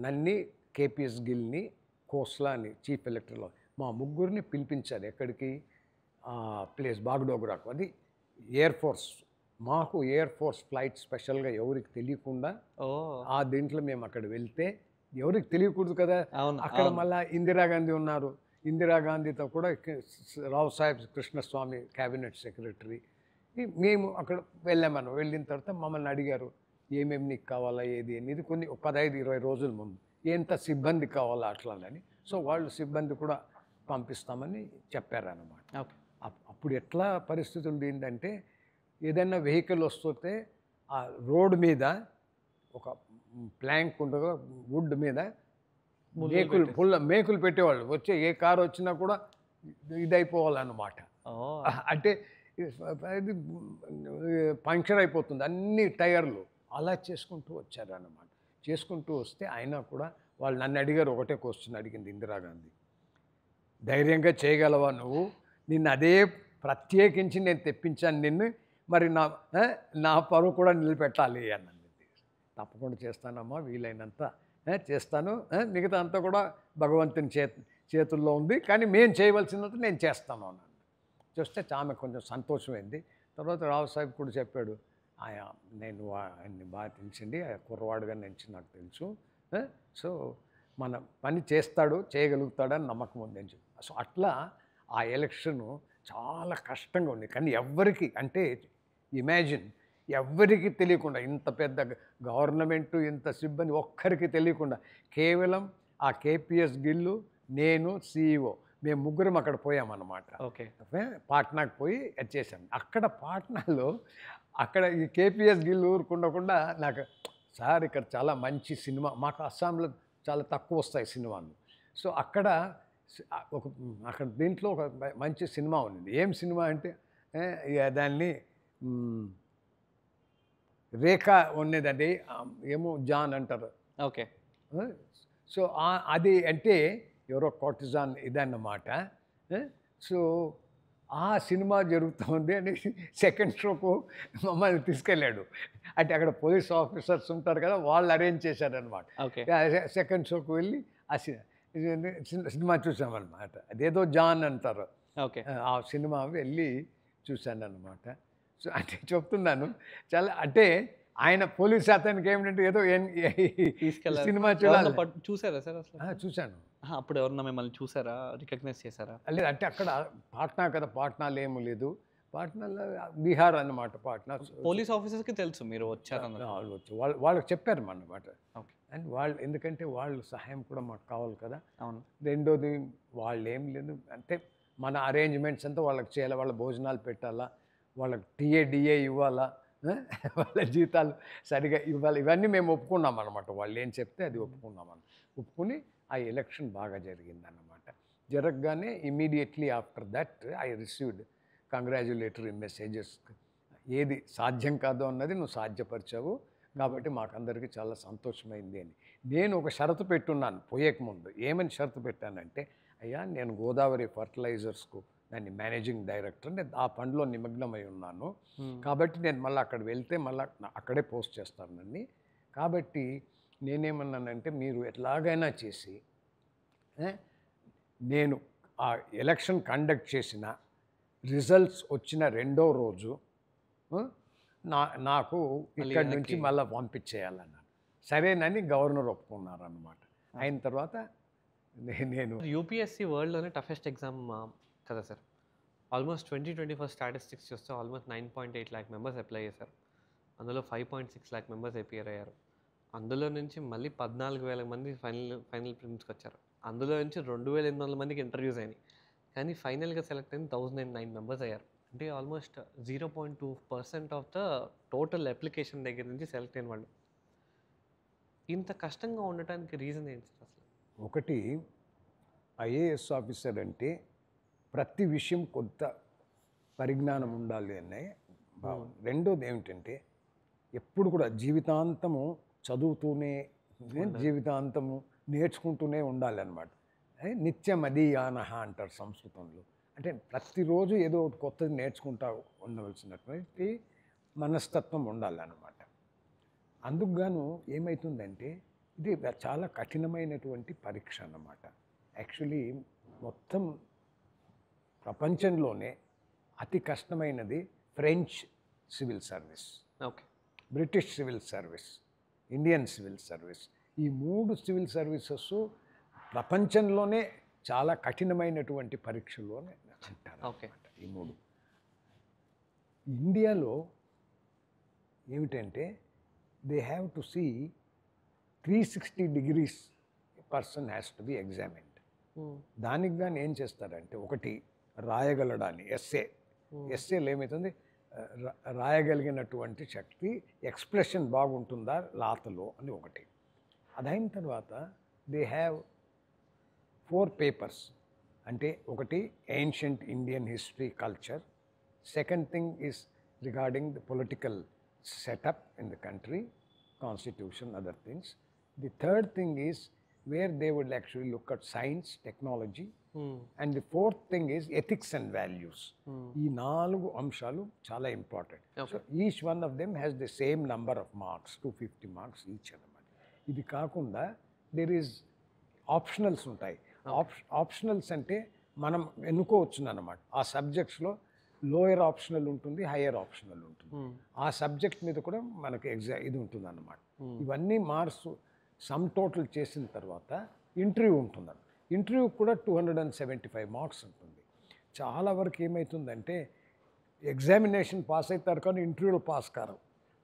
నన్ని కేపీఎస్ గిల్ని, ఖోస్లాని చీఫ్ ఎలక్టరల్, మా ముగ్గురిని పిలిపించారు. ఎక్కడికి? ప్లేస్ బాగ్డోగ్రాకు. అది ఎయిర్ ఫోర్స్, మాకు ఎయిర్ ఫోర్స్ ఫ్లైట్ స్పెషల్గా ఎవరికి తెలియకుండా ఆ దీంట్లో మేము అక్కడ వెళ్తే, ఎవరికి తెలియకూడదు కదా, అక్కడ మళ్ళీ ఇందిరాగాంధీ ఉన్నారు. ఇందిరాగాంధీతో కూడా రావు సాహెబ్ కృష్ణస్వామి క్యాబినెట్ సెక్రటరీ, మేము అక్కడ వెళ్ళామను. వెళ్ళిన తర్వాత మమ్మల్ని అడిగారు, ఏమేమి నీకు కావాలా, ఏది అనేది, కొన్ని 15-20 రోజుల ముందు, ఎంత సిబ్బంది కావాలా అట్లానని. సో వాళ్ళు సిబ్బంది కూడా పంపిస్తామని చెప్పారన్నమాట. అప్పుడు ఎట్లా పరిస్థితులు ఏంటంటే, ఏదైనా వెహికల్ వస్తుంటే ఆ రోడ్ మీద ఒక ప్లాంక్ ఉండగా, వుడ్ మీద మేకులు పెట్టేవాళ్ళు. వచ్చే ఏ కారు వచ్చినా కూడా ఇదైపోవాలన్నమాట. అంటే ఇది పంక్చర్ అయిపోతుంది అన్ని టైర్లు. అలా చేసుకుంటూ వచ్చారన్నమాట. చేసుకుంటూ వస్తే అయినా కూడా వాళ్ళు నన్ను అడిగారు, ఒకటే క్వశ్చన్ అడిగింది ఇందిరాగాంధీ, ధైర్యంగా చేయగలవా నువ్వు, నిన్ను అదే ప్రత్యేకించి నేను తెప్పించాను నిన్ను, మరి నా పరువు కూడా నిలబెట్టాలి అన్నది. తప్పకుండా చేస్తానమ్మా, వీలైనంత చేస్తాను, మిగతా అంతా కూడా భగవంతుని చేతుల్లో ఉంది, కానీ మేము చేయవలసినంత నేను చేస్తాను అన్నాను. చూస్తే ఆమె కొంచెం సంతోషమైంది. తర్వాత రావు సాహెబ్ కూడా చెప్పాడు, నేను ఆయన్ని బాగా తెలిసింది, కుర్రవాడుగా నుంచి నాకు తెలుసు, సో మన పని చేస్తాడు, చేయగలుగుతాడని నమ్మకం ఉంది అని చెప్పి. సో అట్లా ఆ ఎలక్షను చాలా కష్టంగా ఉంది. కానీ ఎవ్వరికి, అంటే ఇమాజిన్, ఎవ్వరికి తెలియకుండా, ఇంత పెద్ద గవర్నమెంటు, ఇంత సిబ్బంది ఒక్కరికి తెలియకుండా, కేవలం ఆ కేపీఎస్ గిల్లు, నేను, సిఇఓ మేము ముగ్గురం అక్కడ పోయామన్నమాట. ఓకే. పాట్నాకు పోయి వచ్చేసాం. అక్కడ పాట్నాలో అక్కడ ఈ కేపీఎస్ గిల్ ఊరుకుండకుండా నాకు సార్ ఇక్కడ చాలా మంచి సినిమా, మాకు అస్సాంలో చాలా తక్కువ వస్తాయి సినిమాలు. సో అక్కడ అక్కడ దీంట్లో ఒక మంచి సినిమా ఉంది. ఏం సినిమా అంటే ఇక దాన్ని రేఖ ఉన్నదండి, ఏమో జాన్ అంటారు. ఓకే. సో అది అంటే ఎవరో కార్టిజాన్ ఇదన్నమాట. సో ఆ సినిమా జరుగుతుంది అని సెకండ్ షోకు మమ్మల్ని తీసుకెళ్ళాడు. అంటే అక్కడ పోలీస్ ఆఫీసర్స్ ఉంటారు కదా, వాళ్ళు అరేంజ్ చేశారనమాట. ఓకే. సెకండ్ షోకు వెళ్ళి ఆ సినిమా చూసామన్నమాట. అదేదో జాన్ అంటారు. ఓకే. ఆ సినిమా వెళ్ళి చూశానన్నమాట. సో అంటే చెప్తున్నాను చాలా, అంటే ఆయన పోలీస్ అతనికి ఏమిటంటే ఏదో సినిమా చూడాలి. చూసారా సార్ అసలు? చూశాను. అప్పుడు ఎవరన్నా మిమ్మల్ని చూసారా, రికగ్నైజ్ చేశారా? లేదు, అంటే అక్కడ పాట్నా కదా, పాట్నాలో ఏమీ లేదు. పాట్నాలో బీహార్ అన్నమాట. పాట్నా పోలీస్ ఆఫీసర్స్కి తెలుసు మీరు వచ్చారన్న. వాళ్ళకి చెప్పారు అన్నమాట. ఓకే. అండ్ వాళ్ళు ఎందుకంటే వాళ్ళు సహాయం కూడా మాకు కావాలి కదా. అవును. రెండోది వాళ్ళు ఏం లేదు, అంటే మన అరేంజ్మెంట్స్ అంతా వాళ్ళకి చేయాలి. వాళ్ళ భోజనాలు పెట్టాలా, వాళ్ళకి డిఏ ఇవ్వాలా, వాళ్ళ జీతాలు సరిగా ఇవ్వాలి. ఇవన్నీ మేము ఒప్పుకున్నాం అన్నమాట. వాళ్ళు ఏం చెప్తే అది ఒప్పుకుని ఆ ఎలక్షన్ బాగా జరిగిందన్నమాట. జరగగానే immediately after that I received congratulatory messages. ఏది సాధ్యం కాదో అన్నది నువ్వు సాధ్యపరిచావు, కాబట్టి మాకందరికీ చాలా సంతోషమైంది అని. నేను ఒక షరతు పెట్టున్నాను పోయేకముందు. ఏమని షరతు పెట్టానంటే, అయ్యా నేను గోదావరి ఫర్టిలైజర్స్కు దాన్ని మేనేజింగ్ డైరెక్టర్, నేను ఆ పనిలో నిమగ్నమై ఉన్నాను. కాబట్టి నేను మళ్ళీ అక్కడ వెళ్తే మళ్ళీ అక్కడే పోస్ట్ చేస్తాను నన్ను. కాబట్టి నేనేమన్నానంటే, మీరు ఎట్లాగైనా చేసి నేను ఆ ఎలక్షన్ కండక్ట్ చేసిన రిజల్ట్స్ వచ్చిన రెండో రోజు నాకు ఇక్కడ నుంచి మళ్ళీ పంపించేయాలన్నాను. సరేనని గవర్నర్ ఒప్పుకున్నారన్నమాట. అయిన తర్వాత నేను యూపీఎస్సీ వరల్డ్లోనే టఫెస్ట్ ఎగ్జామ్ కదా సార్. ఆల్మోస్ట్ 2024 స్టాటిస్టిక్స్ చూస్తే ఆల్మోస్ట్ 9.8 lakh మెంబర్స్ అప్లై చేశారు. అందులో 5.6 lakh మెంబర్స్ అపియర్ అయ్యారు. అందులో నుంచి మళ్ళీ 14,000 మంది ఫైనల్ ప్రిలిమ్స్కి వచ్చారు. అందులో నుంచి 2,800 మందికి ఇంటర్వ్యూస్ అయినాయి. కానీ ఫైనల్గా సెలెక్ట్ అయిన 1,009 మెంబర్స్ అయ్యారు. అంటే almost 0.2% of the total application దగ్గర నుంచి సెలెక్ట్ అయిన వాళ్ళు. ఇంత కష్టంగా ఉండటానికి రీజన్ ఏంటి సార్ అసలు? ఒకటి, ఐఏఎస్ ఆఫీసర్ అంటే ప్రతి విషయం కొంత పరిజ్ఞానం ఉండాలి అనే భావన. రెండోది ఏమిటంటే, ఎప్పుడు కూడా జీవితాంతము చదువుతూనే, జీవితాంతము నేర్చుకుంటూనే ఉండాలన్నమాట. నిత్యమదీయానః అంటారు సంస్కృతంలో. అంటే ప్రతిరోజు ఏదో ఒకటి కొత్తది నేర్చుకుంటూ ఉండవలసినటువంటి మనస్తత్వం ఉండాలన్నమాట. అందుకుగాను ఏమవుతుందంటే, ఇది చాలా కఠినమైనటువంటి పరీక్ష అన్నమాట. యాక్చువల్లీ మొత్తం ప్రపంచంలోనే అతి కష్టమైనది French civil service, okay, British civil service, Indian civil service. ఈ 3 సివిల్ సర్వీసెస్ ప్రపంచంలోనే చాలా కఠినమైనటువంటి పరీక్షలోనే అంటారు. ఓకే. ఈ 3 ఇండియాలో ఏమిటంటే, they have to see 360 degrees person has to be examined. దానికి కానీ ఏం చేస్తారంటే, ఒకటి రాయగలడాన్ని ఎస్ఏలో ఏమవుతుంది, రాయగలిగినటువంటి శక్తి, ఎక్స్ప్రెషన్ బాగుంటుందా రాతలో అని ఒకటి. అదైన తర్వాత దే హ్యావ్ 4 పేపర్స్. అంటే ఒకటి ancient Indian history culture, second thing is regarding the political setup in the country, constitution, other things. The third thing is where they would actually look at science, technology, and the fourth thing is ethics and values. ఈ 4 అంశాలు చాలా important. So each one of them has the same number of marks, 250 marks each అన్నమాట. ఇది కాకుండా there is optionals ఉంటాయి. Optionals అంటే మనం ఎన్నుకోవచ్చు అన్నమాట. ఆ సబ్జెక్ట్స్లో లోయర్ ఆప్షనల్ ఉంటుంది, హయ్యర్ ఆప్షనల్ ఉంటుంది. ఆ సబ్జెక్ట్ మీద కూడా మనకి ఇది ఉంటుంది అన్నమాట. ఇవన్నీ మార్క్స్ సమ్ టోటల్ చేసిన తర్వాత ఇంటర్వ్యూ ఉంటుందండి. ఇంటర్వ్యూ కూడా 275 మార్క్స్ ఉంటుంది. చాలా వరకు ఏమవుతుందంటే, ఎగ్జామినేషన్ పాస్ అవుతారు కానీ ఇంటర్వ్యూలో పాస్ కారు.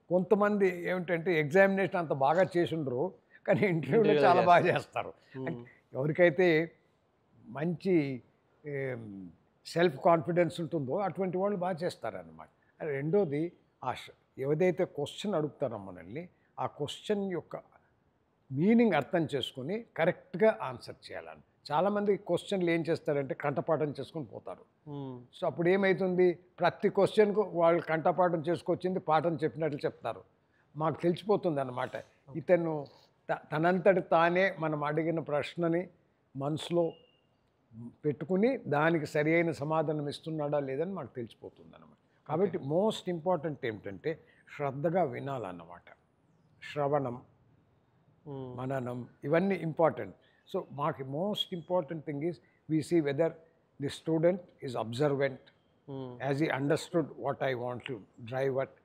కొంతమంది ఏమిటంటే ఎగ్జామినేషన్ అంత బాగా చేసుండరు కానీ ఇంటర్వ్యూలో చాలా బాగా చేస్తారు. అంటే ఎవరికైతే మంచి సెల్ఫ్ కాన్ఫిడెన్స్ ఉంటుందో అటువంటి వాళ్ళు బాగా చేస్తారన్నమాట. రెండోది ఏదైతే క్వశ్చన్ అడుగుతారో మనల్ని ఆ క్వశ్చన్ యొక్క మీనింగ్ అర్థం చేసుకుని కరెక్ట్గా ఆన్సర్ చేయాలని. చాలామంది క్వశ్చన్లు ఏం చేస్తారంటే కంఠపాఠం చేసుకొని పోతారు. సో అప్పుడు ఏమవుతుంది, ప్రతి క్వశ్చన్కు వాళ్ళు కంఠపాఠం చేసుకొచ్చింది పాఠం చెప్పినట్లు చెప్తారు. మాకు తెలిసిపోతుంది అన్నమాట ఇతను తనంతటి తానే మనం అడిగిన ప్రశ్నని మనసులో పెట్టుకుని దానికి సరి అయిన సమాధానం ఇస్తున్నాడా లేదని మాకు తెలిసిపోతుంది అన్నమాట. కాబట్టి మోస్ట్ ఇంపార్టెంట్ ఏమిటంటే శ్రద్ధగా వినాలన్నమాట. శ్రవణం, మననం ఇవన్నీ ఇంపార్టెంట్. సో మాకు most important thing is we see whether the student is observant, as he understood what I want to drive at,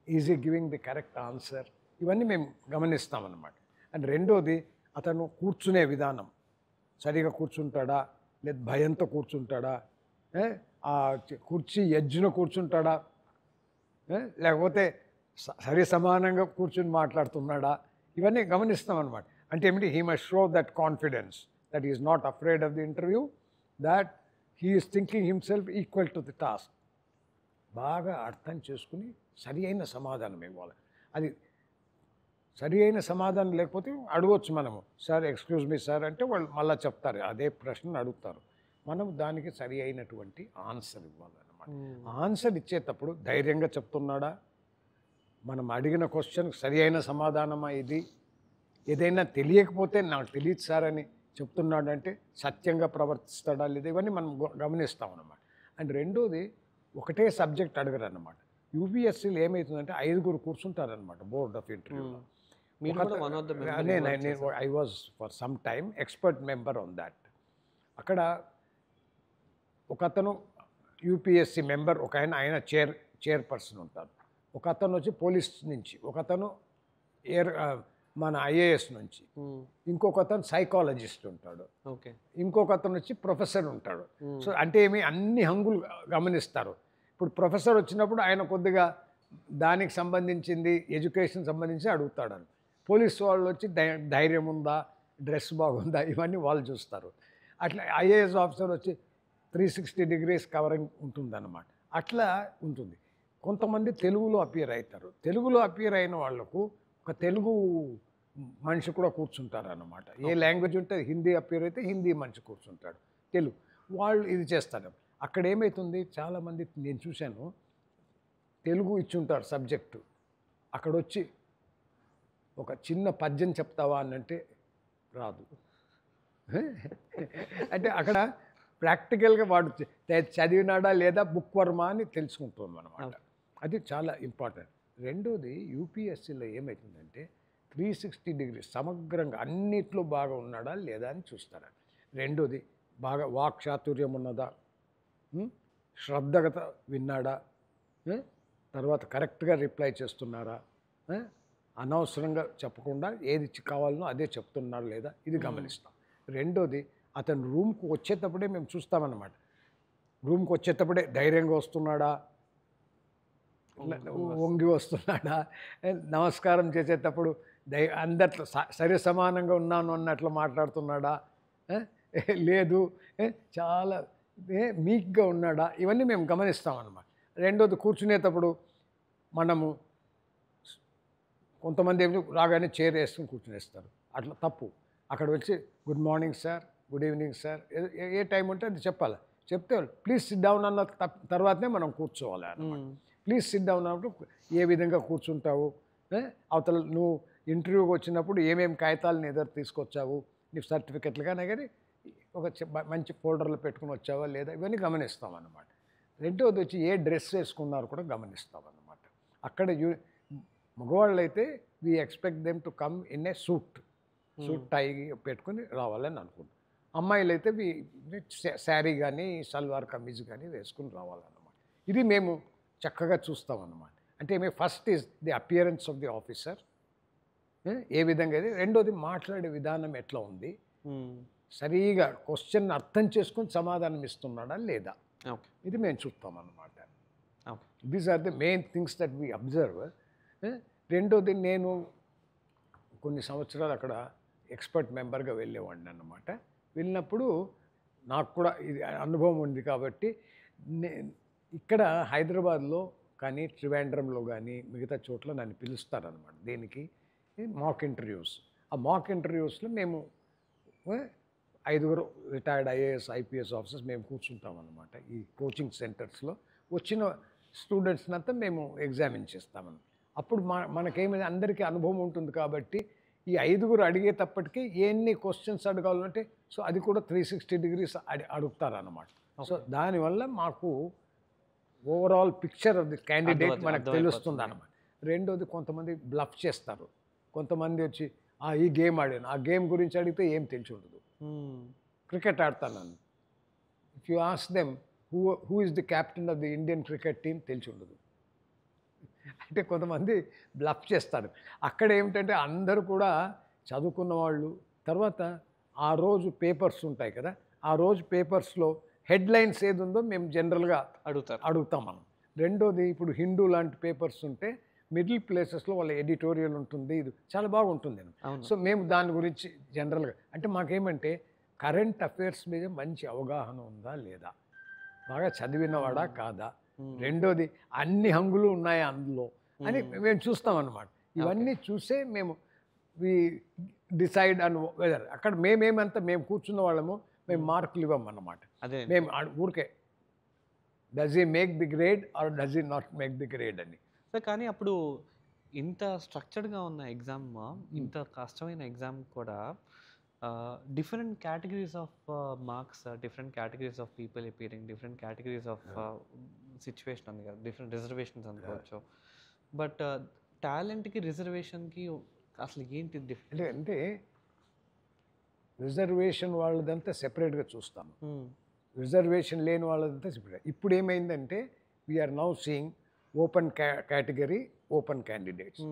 is he giving the correct answer, ఇవన్నీ మేము గమనిస్తామన్నమాట. అండ్ రెండోది అతను కూర్చునే విధానం, సరిగా కూర్చుంటాడా లేదా భయంతో కూర్చుంటాడా, ఆ కుర్చీ ఎడ్జ్ను కూర్చుంటాడా, లేకపోతే సరి సమానంగా కూర్చుని మాట్లాడుతున్నాడా, ఇవన్నీ గమనిస్తాం అన్నమాట. అంటే ఏమిటి, he must show that confidence that is not afraid of the interview, that he is thinking himself equal to the task. బాగా అర్థం చేసుకుని సరి అయిన సమాధానం ఇవ్వాలి. అది సరి అయిన సమాధానం లేకపోతే అడగవచ్చు మనము, సార్ ఎక్స్క్యూజ్ మీ సార్ అంటే వాళ్ళు మళ్ళీ చెప్తారు, అదే ప్రశ్న అడుగుతారు. మనం దానికి సరి అయినటువంటి ఆన్సర్ ఇవ్వాలన్నమాట. ఆన్సర్ ఇచ్చేటప్పుడు ధైర్యంగా చెప్తున్నాడా, మనం అడిగిన క్వశ్చన్కి సరి అయిన సమాధానమా, ఇది ఏదైనా తెలియకపోతే నాకు తెలియదు సార్ అని చెప్తున్నాడంటే సత్యంగా ప్రవర్తిస్తాడా లేదా, ఇవన్నీ మనం గమనిస్తాం అన్నమాట. అండ్ రెండోది ఒకటే సబ్జెక్ట్ అడగరు అన్నమాట. యూపీఎస్సీలో ఏమవుతుందంటే 5 కూర్చుంటారనమాట బోర్డ్ ఆఫ్ ఇంటర్వ్యూలో. I was for some time expert member on that. అక్కడ ఒక అతను యూపీఎస్సీ మెంబర్, ఒక ఆయన చైర్పర్సన్ ఉంటారు, ఒక అతను వచ్చి పోలీస్ నుంచి, ఒక అతను మన ఐఏఎస్ నుంచి, ఇంకొక అతను సైకాలజిస్ట్ ఉంటాడు, ఇంకొక అతను వచ్చి ప్రొఫెసర్ ఉంటాడు. సో అంటే ఏమి అన్ని హంగులు గమనిస్తారు. ఇప్పుడు ప్రొఫెసర్ వచ్చినప్పుడు ఆయన కొద్దిగా దానికి సంబంధించింది ఎడ్యుకేషన్ సంబంధించి అడుగుతాడని, పోలీసు వాళ్ళు వచ్చి ధైర్యం ఉందా, డ్రెస్ బాగుందా, ఇవన్నీ వాళ్ళు చూస్తారు. అట్లా ఐఏఎస్ ఆఫీసర్ వచ్చి 360 degrees కవరింగ్ ఉంటుందన్నమాట. అట్లా ఉంటుంది. కొంతమంది తెలుగులో అపియర్ అవుతారు. తెలుగులో అపియర్ అయిన వాళ్లకు ఒక తెలుగు మనిషి కూడా కూర్చుంటారు అన్నమాట. ఏ లాంగ్వేజ్ ఉంటే హిందీ అపియర్ అయితే హిందీ మనిషి కూర్చుంటాడు, తెలుగు వాళ్ళు ఇది చేస్తారు. అక్కడ ఏమవుతుంది, చాలామంది నేను చూశాను, తెలుగు ఇచ్చుంటారు సబ్జెక్టు, అక్కడ వచ్చి ఒక చిన్న పద్యం చెప్తావా అని అంటే రాదు. అంటే అక్కడ ప్రాక్టికల్గా వాడు చదివినాడా లేదా బుక్ వర్మ అని తెలుసుకుంటాం అన్నమాట. అది చాలా ఇంపార్టెంట్. రెండోది యూపీఎస్సీలో ఏమవుతుందంటే 360 degrees సమగ్రంగా అన్నిట్లో బాగా ఉన్నాడా లేదా అని చూస్తారా. రెండోది బాగా వాక్ చాతుర్యం ఉన్నదా, శ్రద్ధగత విన్నాడా, తర్వాత కరెక్ట్గా రిప్లై చేస్తున్నారా, అనవసరంగా చెప్పకుండా ఏది కావాలనో అదే చెప్తున్నాడు లేదా, ఇది గమనిస్తాం. రెండోది అతను రూమ్కి వచ్చేటప్పుడే మేము చూస్తామన్నమాట. రూమ్కి వచ్చేటప్పుడే ధైర్యంగా వస్తున్నాడా, వంగి వస్తున్నాడా, నమస్కారం చేసేటప్పుడు అందరితో సరి సమానంగా ఉన్నాను అన్నట్లు మాట్లాడుతున్నాడా, లేదు చాలా మీక్గా ఉన్నాడా, ఇవన్నీ మేము గమనిస్తామన్నమాట. రెండోది కూర్చునేటప్పుడు మనము కొంతమంది ఏమి రాగానే చైర్ వేసుకుని కూర్చునేస్తారు, అట్లా తప్పు. అక్కడ వచ్చి good morning sir, good evening sir, ఏ టైం ఉంటే అది చెప్పాలి. చెప్తే ప్లీజ్ సిట్ డౌన్ అన్న తర్వాతనే మనం కూర్చోవాలి అన్నమాట. ప్లీజ్ సిట్ డౌన్ అన్నప్పుడు ఏ విధంగా కూర్చుంటావు, అవతల నువ్వు ఇంటర్వ్యూకి వచ్చినప్పుడు ఏమేమి కాగితాలను ఎదురు తీసుకొచ్చావు, నీ సర్టిఫికెట్లు కానీ ఒక మంచి ఫోల్డర్లో పెట్టుకుని వచ్చావా లేదా, ఇవన్నీ గమనిస్తాం అన్నమాట. రెండోది వచ్చి ఏ డ్రెస్ వేసుకున్నారు కూడా గమనిస్తాం అన్నమాట. అక్కడ మగవాళ్ళు అయితే we expect them to come in a suit tie పెట్టుకుని రావాలని అనుకుంటాం. అమ్మాయిలు అయితే శారీ కానీ సల్వార్ కమీజ్ కానీ వేసుకుని రావాలన్నమాట. ఇది మేము చక్కగా చూస్తామన్నమాట. అంటే first is the appearance of the officer, ఏ విధంగా ఇది. రెండోది మాట్లాడే విధానం ఎట్లా ఉంది, సరిగా క్వశ్చన్ అర్థం చేసుకుని సమాధానం ఇస్తున్నాడా లేదా, ఇది మేము చూస్తామన్నమాట. These are the main things that we observe. రెండోది నేను కొన్ని సంవత్సరాలు అక్కడ ఎక్స్పర్ట్ మెంబర్గా వెళ్ళేవాడిని అన్నమాట. వెళ్ళినప్పుడు నాకు కూడా ఇది అనుభవం ఉంది కాబట్టి ఇక్కడ హైదరాబాద్లో కానీ ట్రివాండ్రంలో కానీ మిగతా చోట్ల నన్ను పిలుస్తారనమాట దేనికి మాక్ ఇంటర్వ్యూస్. ఆ మాక్ ఇంటర్వ్యూస్లో మేము 5 రిటైర్డ్ ఐఏఎస్ ఐపీఎస్ ఆఫీసర్స్ మేము కూర్చుంటాం అనమాట. ఈ కోచింగ్ సెంటర్స్లో వచ్చిన స్టూడెంట్స్ని అంతా మేము ఎగ్జామిన్ చేస్తామని. అప్పుడు మనకేమైనా అందరికీ అనుభవం ఉంటుంది కాబట్టి ఈ 5 అడిగేటప్పటికీ ఎన్ని క్వశ్చన్స్ అడగాలంటే సో అది కూడా 360 degrees అడుగుతారన్నమాట. సో దానివల్ల మాకు overall picture of the candidate మనకు తెలుస్తుంది అన్నమాట. రెండోది కొంతమంది బ్లఫ్ చేస్తారు. కొంతమంది వచ్చి ఈ గేమ్ ఆడాను, ఆ గేమ్ గురించి అడిగితే ఏం తెలిసి ఉండదు. క్రికెట్ ఆడతాను నన్ను, if you ask them who is the captain of the Indian cricket team తెలిసి ఉండదు. అంటే కొంతమంది బ్లఫ్ చేస్తారు. అక్కడ ఏమిటంటే అందరూ కూడా చదువుకున్న వాళ్ళు. తర్వాత ఆ రోజు పేపర్స్ ఉంటాయి కదా, ఆ రోజు పేపర్స్లో హెడ్లైన్స్ ఏది ఉందో మేము జనరల్గా అడుగుతాం మనం. రెండోది ఇప్పుడు హిందూ లాంటి పేపర్స్ ఉంటే మిడిల్ ప్లేసెస్లో వాళ్ళ ఎడిటోరియల్ ఉంటుంది, ఇది చాలా బాగుంటుంది. సో మేము దాని గురించి జనరల్గా అంటే మాకేమంటే కరెంట్ అఫైర్స్ మీద మంచి అవగాహన ఉందా లేదా, బాగా చదివినవాడా కాదా, రెండోది అన్ని హంగులు ఉన్నాయా అందులో అని మేము చూస్తాం అన్నమాట. ఇవన్నీ చూసే మేము డిసైడ్ అన్ వెదర్ అక్కడ మేము కూర్చున్న వాళ్ళము మేము మార్కులు ఇవ్వమన్నమాట. మేము ఊరికే does he make the grade are does he not make the grade అని. కానీ అప్పుడు ఇంత స్ట్రక్చర్డ్గా ఉన్న ఎగ్జామ్, ఇంత కష్టమైన ఎగ్జామ్ కూడా different categories of marks, different categories of people appearing, different categories of situation ఉంది కదా, డిఫరెంట్ రిజర్వేషన్స్ అనుకోవచ్చు. బట్ టాలెంట్కి రిజర్వేషన్కి అసలు ఏంటి డిఫరెంట్ అంటే రిజర్వేషన్ వాళ్ళదంతా సెపరేట్గా చూస్తాము, రిజర్వేషన్ లేని వాళ్ళదంతా సెపరేట్. ఇప్పుడు ఏమైందంటే we are now seeing open category, open candidates.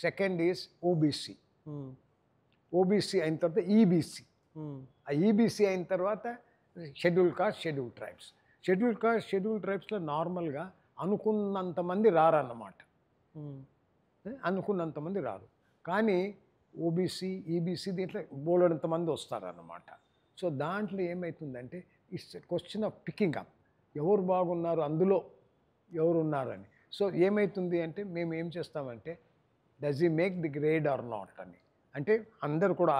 Second is OBC. OBC అయిన తర్వాత ఈబీసీ. ఆ ఈబీసీ అయిన తర్వాత schedule caste, schedule tribes. Schedule caste, schedule ట్రైబ్స్లో నార్మల్గా అనుకున్నంతమంది రారన్నమాట, అనుకున్నంతమంది రారు. కానీ ఓబీసీ, ఈబీసీ దీంట్లో బోలెడంతమంది వస్తారన్నమాట. సో దాంట్లో ఏమవుతుందంటే it's question of picking up, ఎవరు బాగున్నారు అందులో ఎవరు ఉన్నారని. సో ఏమవుతుంది అంటే మేము ఏం చేస్తామంటే does he make the grade are not అని. అంటే అందరు కూడా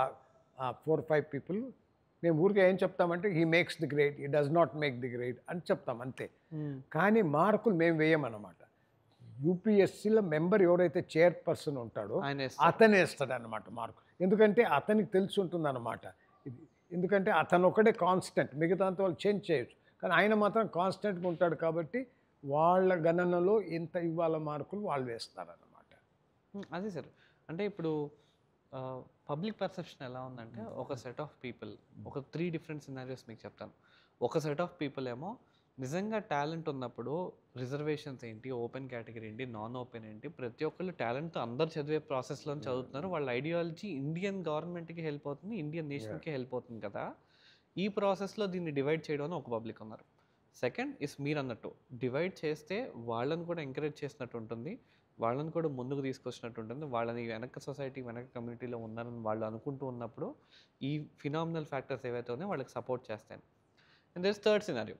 4-5 పీపుల్ మేము ఊరికే ఏం చెప్తామంటే he makes the grade, he does not make the grade అని చెప్తాం అంతే. కానీ మార్కులు మేము వేయమన్నమాట. యూపీఎస్సీలో మెంబర్ ఎవరైతే చైర్పర్సన్ ఉంటాడో అతనే వేస్తాడన్నమాట మార్కు. ఎందుకంటే అతనికి తెలిసి ఉంటుంది అన్నమాట ఇది. ఎందుకంటే అతను ఒకటే కాన్స్టెంట్, మిగతా అంతా వాళ్ళు చేంజ్ చేయొచ్చు, కానీ ఆయన మాత్రం కాన్స్టెంట్గా ఉంటాడు కాబట్టి వాళ్ళ గణనలో ఎంత ఇవ్వాల మార్కులు వాళ్ళు వేస్తారన్నమాట. అదే సార్. అంటే ఇప్పుడు పబ్లిక్ పర్సెప్షన్ ఎలా ఉందంటే ఒక సెట్ ఆఫ్ పీపుల్, ఒక 3 డిఫరెంట్ సినారియోస్ మీకు చెప్తాను. ఒక సెట్ ఆఫ్ పీపుల్ ఏమో నిజంగా టాలెంట్ ఉన్నప్పుడు రిజర్వేషన్స్ ఏంటి, ఓపెన్ కేటగిరీ ఏంటి, నాన్ ఓపెన్ ఏంటి, ప్రతి ఒక్కళ్ళు టాలెంట్తో అందరు చదివే ప్రాసెస్లో చదువుతున్నారు. వాళ్ళ ఐడియాలజీ ఇండియన్ గవర్నమెంట్కి హెల్ప్ అవుతుంది, ఇండియన్ నేషన్కి హెల్ప్ అవుతుంది కదా. ఈ ప్రాసెస్లో దీన్ని డివైడ్ చేయడం అని ఒక పబ్లిక్ ఉన్నారు. సెకండ్ ఇస్ మీరు అన్నట్టు డివైడ్ చేస్తే వాళ్ళని కూడా ఎంకరేజ్ చేసినట్టు ఉంటుంది, వాళ్ళని కూడా ముందుకు తీసుకొచ్చినట్టు ఉంటుంది, వాళ్ళని వెనక సొసైటీ, వెనక కమ్యూనిటీలో ఉన్నారని వాళ్ళు అనుకుంటూ ఉన్నప్పుడు ఈ ఫినామినల్ ఫ్యాక్టర్స్ ఏవైతే ఉన్నాయో వాళ్ళకి సపోర్ట్ చేస్తాయి. అండ్ దిస్ థర్డ్ సినారియో,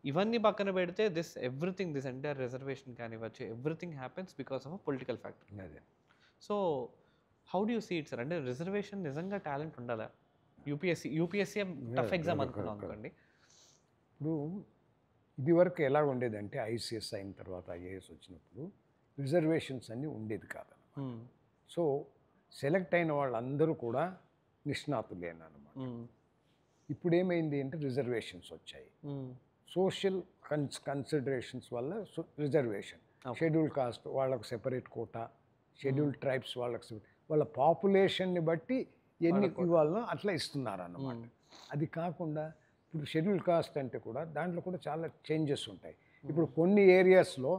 ఇవన్నీ పక్కన పెడితే దిస్ ఎంటైర్ రిజర్వేషన్ కానివ్వచ్చు, everything happens because of a political factor. So how do you see it sir? అంటే రిజర్వేషన్ నిజంగా టాలెంట్ ఉండాలా? యూపీఎస్సీ టఫ్ ఎగ్జామ్ అనుకున్నాం అనుకోండి. ఇప్పుడు ఇదివరకు ఎలా ఉండేదంటే ఐసీఎస్ అయిన తర్వాత ఐఏఎస్ వచ్చినప్పుడు రిజర్వేషన్స్ అన్నీ ఉండేది కాదన్నమాట. సో సెలెక్ట్ అయిన వాళ్ళందరూ కూడా నిష్ణాతులేనమాట. ఇప్పుడు ఏమైంది అంటే రిజర్వేషన్స్ వచ్చాయి, సోషల్ కన్సిడరేషన్స్ వల్ల రిజర్వేషన్. షెడ్యూల్ కాస్ట్ వాళ్ళకు సెపరేట్ కోటా, షెడ్యూల్ ట్రైబ్స్ వాళ్ళకి వాళ్ళ పాపులేషన్ని బట్టి ఎన్ని ఇవ్వాలనో అట్లా ఇస్తున్నారు అన్నమాట. అది కాకుండా ఇప్పుడు షెడ్యూల్ కాస్ట్ అంటే కూడా దాంట్లో కూడా చాలా చేంజెస్ ఉంటాయి. ఇప్పుడు కొన్ని ఏరియాస్లో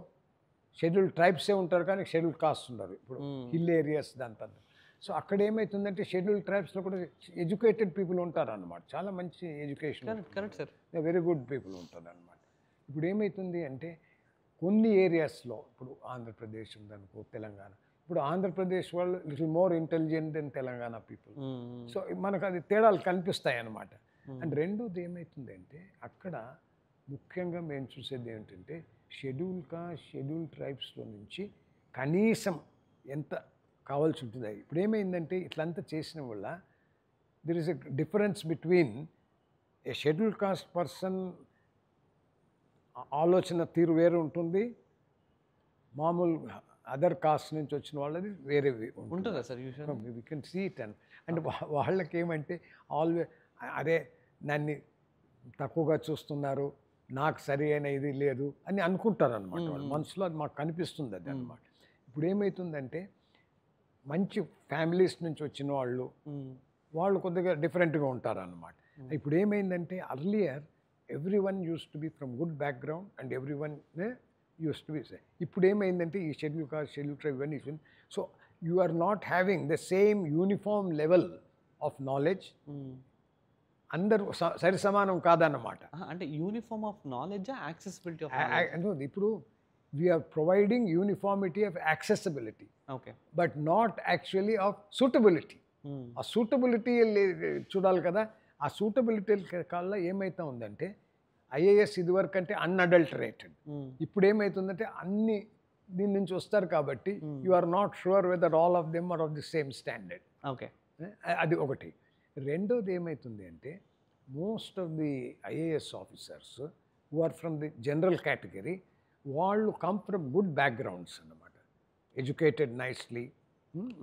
షెడ్యూల్ ట్రైబ్సే ఉంటారు కానీ షెడ్యూల్ కాస్ట్ ఉండరు. ఇప్పుడు హిల్ ఏరియాస్ దాంతో. సో అక్కడ ఏమవుతుందంటే షెడ్యూల్ ట్రైబ్స్లో కూడా ఎడ్యుకేటెడ్ పీపుల్ ఉంటారు అన్నమాట, చాలా మంచి education, correct sir, very good people ఉంటారు అనమాట. ఇప్పుడు ఏమవుతుంది అంటే కొన్ని ఏరియాస్లో ఇప్పుడు ఆంధ్రప్రదేశ్ ఉందనుకో, తెలంగాణ, ఇప్పుడు ఆంధ్రప్రదేశ్ వాళ్ళు little more intelligent then Telangana people. So మనకు అది తేడాలు కనిపిస్తాయి అన్నమాట. అండ్ రెండోది ఏమవుతుందంటే అక్కడ ముఖ్యంగా మేము చూసేది ఏంటంటే షెడ్యూల్ ట్రైబ్స్లో నుంచి కనీసం ఎంత కావాల్సి ఉంటుంది. ఇప్పుడు ఏమైందంటే ఇట్లంతా చేసిన వల్ల there is a difference between A schedule caste person ఆలోచన తీరు వేరే ఉంటుంది, మామూలు అదర్ కాస్ట్ నుంచి వచ్చిన వాళ్ళది వేరే ఉంటుందా sir usual? We can see it అంటే వాళ్ళకి ఏమంటే ఆల్వేస్ అరే నన్ను తక్కువగా చూస్తున్నారు, నాకు సరి అయిన ఇది లేదు అని అనుకుంటారు అనమాట. వాళ్ళ మనసులో అది మాకు కనిపిస్తుంది అది అనమాట. ఇప్పుడు ఏమవుతుందంటే మంచి ఫ్యామిలీస్ నుంచి వచ్చిన వాళ్ళు కొద్దిగా డిఫరెంట్గా ఉంటారు అన్నమాట. ఇప్పుడు ఏమైందంటే earlier every one use to be from good background and every one use to be. ఇప్పుడు ఏమైందంటే ఈ షెడ్యూల్ కాస్ట్, షెడ్యూల్ ట్రైబ్ ఇవన్నీ, so you are not having the same uniform level of knowledge. అందరూ సరి సమానం కాదన్నమాట. అంటే uniform of knowledge, accessibility of ఇప్పుడు we are providing uniformity of accessibility, okay, but not actually of suitability. ఆ suitability చూడాలి కదా. ఆ సూటబిలిటీ కల్లా ఏమైతా ఉందంటే ఐఏఎస్ ఇదివరకు అంటే అన్అడల్టరేటెడ్, ఇప్పుడు ఏమవుతుందంటే అన్ని దీని నుంచి వస్తారు కాబట్టి you are not sure whether all of them are of the same standard. Okay, అది ఒకటి. రెండోది ఏమవుతుంది అంటే most of the IAS officers who are from the general category, వాళ్ళు కమ్ ఫ్రమ్ గుడ్ బ్యాక్గ్రౌండ్స్ అన్నమాట. ఎడ్యుకేటెడ్ నైస్లీ,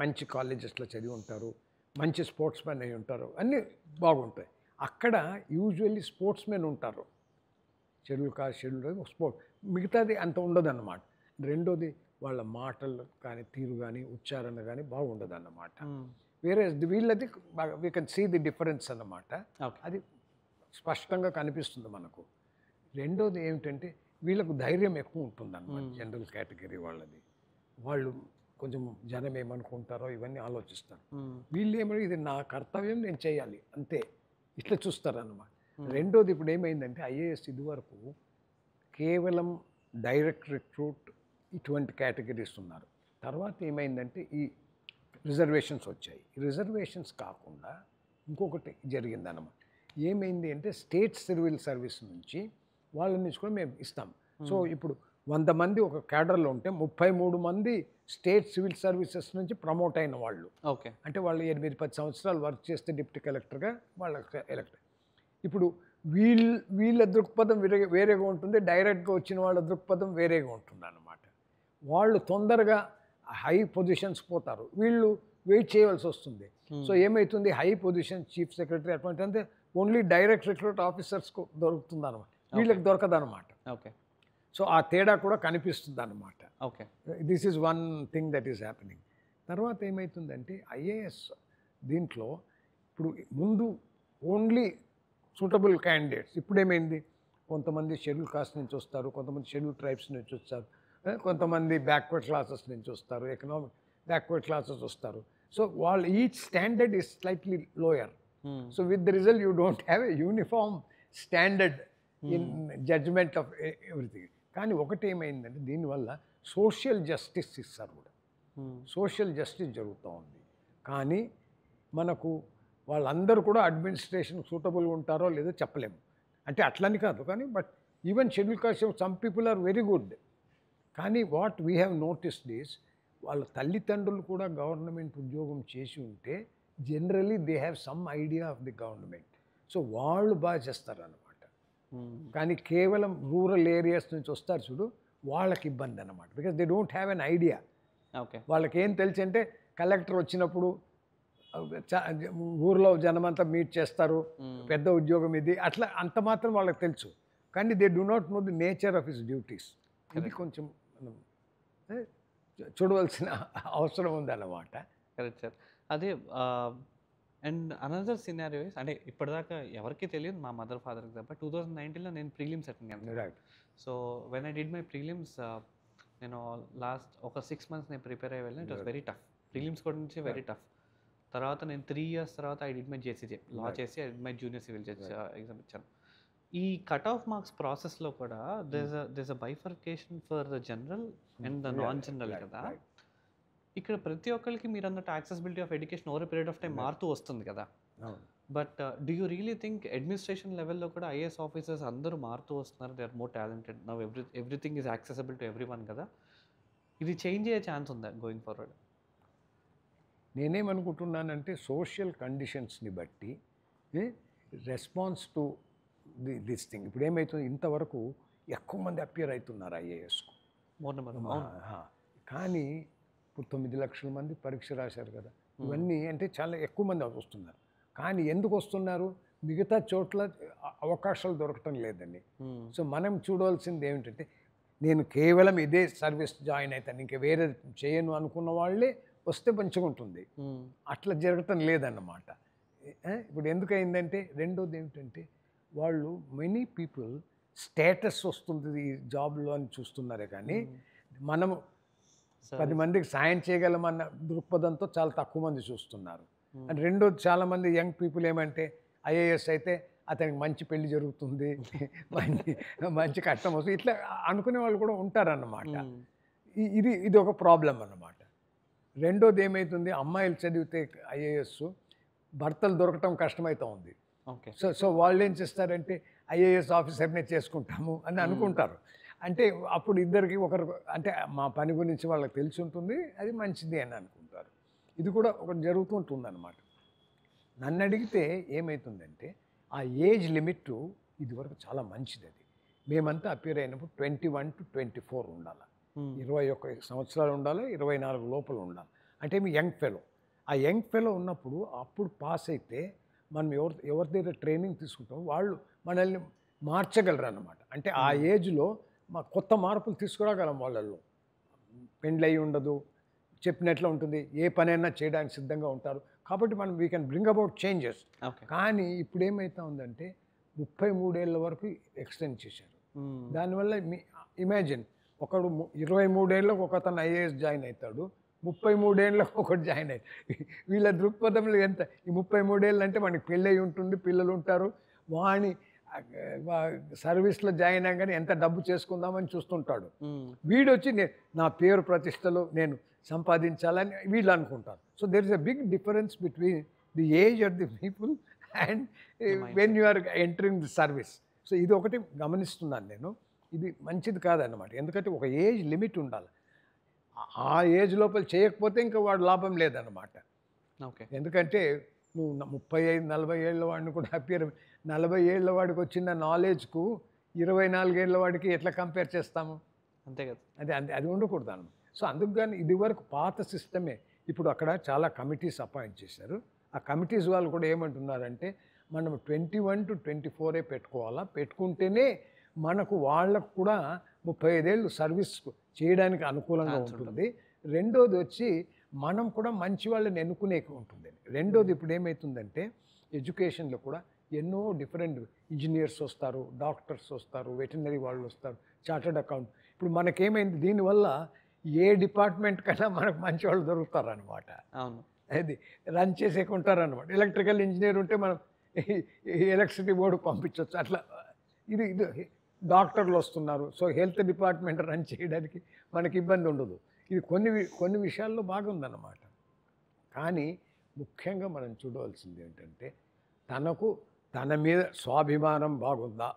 మంచి కాలేజెస్లో చదివి ఉంటారు, మంచి స్పోర్ట్స్ మెన్ అయి ఉంటారు, అన్నీ బాగుంటాయి. అక్కడ యూజువల్లీ స్పోర్ట్స్ మెన్ ఉంటారు. షెడ్యూల్ కాస్ట్, షెడ్యూల్ స్పోర్ట్, మిగతాది అంత ఉండదు అన్నమాట. రెండోది వాళ్ళ మాటలు కానీ, తీరు కానీ, ఉచ్చారణ కానీ బాగుండదు అన్నమాట. వేరే వీళ్ళది we can see the difference అన్నమాట. అది స్పష్టంగా కనిపిస్తుంది మనకు. రెండోది ఏమిటంటే వీళ్ళకు ధైర్యం ఎక్కువ ఉంటుంది అన్నమాట. జనరల్ కేటగిరీ వాళ్ళది, వాళ్ళు కొంచెం జనం ఏమనుకుంటారో ఇవన్నీ ఆలోచిస్తారు. వీళ్ళు ఏమో ఇది నా కర్తవ్యం, నేను చేయాలి అంతే, ఇట్లా చూస్తారు అన్నమాట. రెండోది ఇప్పుడు ఏమైందంటే ఐఏఎస్ ఇదివరకు కేవలం డైరెక్ట్ రిక్రూట్ ఇటువంటి కేటగిరీస్ ఉన్నారు. తర్వాత ఏమైందంటే ఈ రిజర్వేషన్స్ వచ్చాయి. ఈ రిజర్వేషన్స్ కాకుండా ఇంకొకటి జరిగిందన్నమాట. ఏమైంది అంటే స్టేట్ సివిల్ సర్వీస్ నుంచి వాళ్ళని నుంచి కూడా మేము ఇస్తాం. సో ఇప్పుడు 100 మంది ఒక క్యాడర్లో ఉంటే 33 మంది స్టేట్ సివిల్ సర్వీసెస్ నుంచి ప్రమోట్ అయిన వాళ్ళు. ఓకే, అంటే వాళ్ళు 8-10 సంవత్సరాలు వర్క్ చేస్తే డిప్యూటీ కలెక్టర్గా వాళ్ళకి ఎలక్ట్. ఇప్పుడు వీళ్ళ దృక్పథం వేరేగా ఉంటుంది, డైరెక్ట్గా వచ్చిన వాళ్ళ దృక్పథం వేరేగా ఉంటుంది అన్నమాట. వాళ్ళు తొందరగా హై పొజిషన్స్ పోతారు, వీళ్ళు వెయిట్ చేయవలసి వస్తుంది. సో ఏమవుతుంది, హై పొజిషన్ చీఫ్ సెక్రటరీ అటువంటి అంటే ఓన్లీ డైరెక్ట్ రిక్రూట్ ఆఫీసర్స్కు దొరుకుతుంది అనమాట, వీళ్ళకి దొరకదు అనమాట. ఓకే, సో ఆ తేడా కూడా కనిపిస్తుంది అన్నమాట. Okay, this is one thing that is happening. తర్వాత ఏమవుతుందంటే ఐఏఎస్ దీంట్లో ఇప్పుడు ముందు ఓన్లీ సూటబుల్ క్యాండిడేట్స్, ఇప్పుడు ఏమైంది కొంతమంది షెడ్యూల్ కాస్ట్ నుంచి వస్తారు, కొంతమంది షెడ్యూల్ ట్రైబ్స్ నుంచి వస్తారు, కొంతమంది బ్యాక్వర్డ్ క్లాసెస్ నుంచి వస్తారు, ఎకనామిక్ బ్యాక్వర్డ్ క్లాసెస్ వస్తారు. సో వాళ్ళు each standard is slightly lower. So with the result you don't have a uniform standard in judgment of everything. కానీ ఒకటి ఏమైందంటే దీనివల్ల సోషల్ జస్టిస్ ఇస్తారు కూడా, సోషల్ జస్టిస్ జరుగుతూ ఉంది. కానీ మనకు వాళ్ళందరూ కూడా అడ్మినిస్ట్రేషన్ సూటబుల్గా ఉంటారో లేదో చెప్పలేము. అంటే అట్లని కాదు, కానీ but even schedule caste some people are very good. కానీ what we have noticed is వాళ్ళ తల్లిదండ్రులు కూడా గవర్నమెంట్ ఉద్యోగం చేసి ఉంటే generally they have some idea of the government, so వాళ్ళు బాగా చేస్తారన్నమాట. కానీ కేవలం రూరల్ ఏరియాస్ నుంచి వస్తారు చూడు, వాళ్ళకి ఇబ్బంది అన్నమాట. Because they don't have an idea. Okay, వాళ్ళకి ఏం తెలుసు అంటే కలెక్టర్ వచ్చినప్పుడు ఊర్లో జనమంతా మీట్ చేస్తారు, పెద్ద ఉద్యోగం ఇది, అట్లా అంత మాత్రం వాళ్ళకి తెలుసు. కానీ they do not know the nature of his duties. ఇది కొంచెం మనం చూడవలసిన అవసరం ఉందన్నమాట. Correct sir. అదే అండ్ అనదర్ సినారియో ఇస్, అంటే ఇప్పటిదాకా ఎవరికి తెలియదు, మా మదర్ ఫాదర్కి తప్ప 2019లో నేను ప్రీలిమ్స్ అటెండ్ అయ్యాను. Right. So when I did my prelims, నేను లాస్ట్ ఒక 6 months నేను ప్రిపేర్ అయ్యి వెళ్ళాను. It was very tough, prelims కూడా నుంచి వెరీ టఫ్. తర్వాత నేను 3 years తర్వాత I did my JCJ law చేసి I did my junior civil judge exam ఇచ్చాను. ఈ కట్ ఆఫ్ మార్క్స్ ప్రాసెస్లో కూడా there's a bifurcation for the general and the non general కదా. ఇక్కడ ప్రతి ఒక్కరికి మీరు అన్నట్టు accessibility of education over period of time మారుతూ వస్తుంది కదా. But do you really think administration లెవెల్లో కూడా ఐఏఎస్ ఆఫీసర్స్ అందరూ మారుతూ వస్తున్నారు, they are more talented now, everything is accessible to every one కదా, ఇది చేంజ్ అయ్యే ఛాన్స్ ఉందా గోయింగ్ ఫార్వర్డ్? నేనేమనుకుంటున్నానంటే సోషల్ కండిషన్స్ని బట్టి రెస్పాన్స్ టు దిస్ థింగ్ ఇప్పుడు ఏమవుతుంది, ఇంతవరకు ఎక్కువ మంది అపియర్ అవుతున్నారు ఐఏఎస్కు. More number. కానీ ఇప్పుడు 9 లక్షల మంది పరీక్ష రాశారు కదా, ఇవన్నీ అంటే చాలా ఎక్కువ మంది వస్తున్నారు. కానీ ఎందుకు వస్తున్నారు, మిగతా చోట్ల అవకాశాలు దొరకటం లేదండి. సో మనం చూడవలసింది ఏమిటంటే, నేను కేవలం ఇదే సర్వీస్ జాయిన్ అవుతాను, ఇంకా వేరే చేయను అనుకున్న వాళ్ళే వస్తే మంచిగా ఉంటుంది. అట్లా జరగటం లేదన్నమాట. ఇప్పుడు ఎందుకయిందంటే, రెండోది ఏమిటంటే, వాళ్ళు మెనీ పీపుల్ స్టేటస్ వస్తుంది ఈ జాబ్లో అని చూస్తున్నారే కానీ మనము 10 మందికి సాయం చేయగలమన్న దృక్పథంతో చాలా తక్కువ మంది చూస్తున్నారు. అండ్ రెండోది, చాలామంది యంగ్ పీపుల్ ఏమంటే ఐఏఎస్ అయితే అతనికి మంచి పెళ్లి జరుగుతుంది, మంచి కష్టం వస్తుంది, ఇట్లా అనుకునే వాళ్ళు కూడా ఉంటారన్నమాట. ఇది ఒక ప్రాబ్లం అన్నమాట. రెండోది ఏమవుతుంది, అమ్మాయిలు చదివితే ఐఏఎస్ భర్తలు దొరకటం కష్టమవుతూ ఉంది. ఓకే. సో వాళ్ళు ఏం చేస్తారంటే ఐఏఎస్ ఆఫీసర్నే చేసుకుంటాము అని అనుకుంటారు. అంటే అప్పుడు ఇద్దరికి ఒకరు అంటే మా పని గురించి వాళ్ళకి తెలిసి ఉంటుంది, అది మంచిది అని అనుకుంటారు. ఇది కూడా ఒకటి జరుగుతుంటుంది అన్నమాట. నన్ను అడిగితే ఏమవుతుందంటే, ఆ ఏజ్ లిమిట్ ఇదివరకు చాలా మంచిది. అది మేమంతా అపియర్ అయినప్పుడు 21 to 24 ఉండాలి, 21 సంవత్సరాలు ఉండాలి, 24 లోపల ఉండాలి. అంటే మీ యంగ్ ఫెలో. ఆ యంగ్ ఫెలో ఉన్నప్పుడు అప్పుడు పాస్ అయితే మనం ఎవరి దగ్గర ట్రైనింగ్ తీసుకుంటాం వాళ్ళు మనల్ని మార్చగలరు అన్నమాట. అంటే ఆ ఏజ్లో మా కొత్త మార్పులు తీసుకురాగలం. వాళ్ళల్లో పెండ్లి అయి ఉండదు, చెప్పినట్లు ఉంటుంది, ఏ పనైనా చేయడానికి సిద్ధంగా ఉంటారు. కాబట్టి మనం we can bring about changes. కానీ ఇప్పుడు ఏమవుతా ఉందంటే 33 ఏళ్ళ వరకు ఎక్స్టెండ్ చేశారు. దానివల్ల ఇమాజిన్, ఒకడు 23 ఏళ్ళకు ఒకతను ఐఏఎస్ జాయిన్ అవుతాడు, 33 ఏళ్ళకు ఒకటి జాయిన్ అవుతాడు. వీళ్ళ దృక్పథంలో ఎంత, ఈ 33 ఏళ్ళు అంటే మనకి పెళ్ళి అయి ఉంటుంది, పిల్లలు ఉంటారు, వాణి సర్వీస్లో జాయిన్ అయ్యాగానే ఎంత డబ్బు చేసుకుందామని చూస్తుంటాడు. వీడు వచ్చి నా పేరు ప్రతిష్టలు నేను సంపాదించాలని వీళ్ళు అనుకుంటారు. So there is a big difference between the age of the people and when you are entering the service. So ఇది ఒకటి గమనిస్తున్నాను నేను. ఇది మంచిది కాదన్నమాట. ఎందుకంటే ఒక ఏజ్ లిమిట్ ఉండాలి. ఆ ఏజ్ లోపల చేయకపోతే ఇంకా వాడు లాభం లేదన్నమాట. ఓకే. ఎందుకంటే నువ్వు 35-40 ఏళ్ళ వాడిని కూడా అపియర్ 40 ఏళ్ళ వాడికి వచ్చిన నాలెడ్జ్కు 24 ఏళ్ళ వాడికి ఎట్లా కంపేర్ చేస్తాము? అంతే కదా. అది ఉండకూడదు అన్నమాట. సో అందుకు కానీ ఇది వరకు పాత సిస్టమే. ఇప్పుడు అక్కడ చాలా కమిటీస్ అపాయింట్ చేశారు. ఆ కమిటీస్ వాళ్ళు కూడా ఏమంటున్నారంటే, మనం 21 to 24 పెట్టుకోవాలా, పెట్టుకుంటేనే మనకు వాళ్ళకు కూడా 35 ఏళ్ళు సర్వీస్ చేయడానికి అనుకూలంగా ఉంటుంది. రెండోది వచ్చి మనం కూడా మంచి వాళ్ళని ఎన్నుకునే ఉంటుంది. రెండోది ఇప్పుడు ఏమవుతుందంటే, ఎడ్యుకేషన్లో కూడా ఎన్నో డిఫరెంట్ ఇంజనీర్స్ వస్తారు, డాక్టర్స్ వస్తారు, వెటర్నరీ వాళ్ళు వస్తారు, చార్టర్డ్ అకౌంట్. ఇప్పుడు మనకేమైంది, దీనివల్ల ఏ డిపార్ట్మెంట్ కన్నా మనకు మంచి వాళ్ళు దొరుకుతారనమాట. అవును, అది రన్ చేసేకుంటారనమాట. ఎలక్ట్రికల్ ఇంజనీర్ ఉంటే మనం ఎలక్ట్రిసిటీ బోర్డు పంపించవచ్చు. అట్లా ఇది డాక్టర్లు వస్తున్నారు. సో హెల్త్ డిపార్ట్మెంట్ రన్ చేయడానికి మనకి ఇబ్బంది ఉండదు. ఇది కొన్ని విషయాల్లో బాగుందన్నమాట. కానీ ముఖ్యంగా మనం చూడవలసింది ఏంటంటే, తన మీద స్వాభిమానం బాగుందా,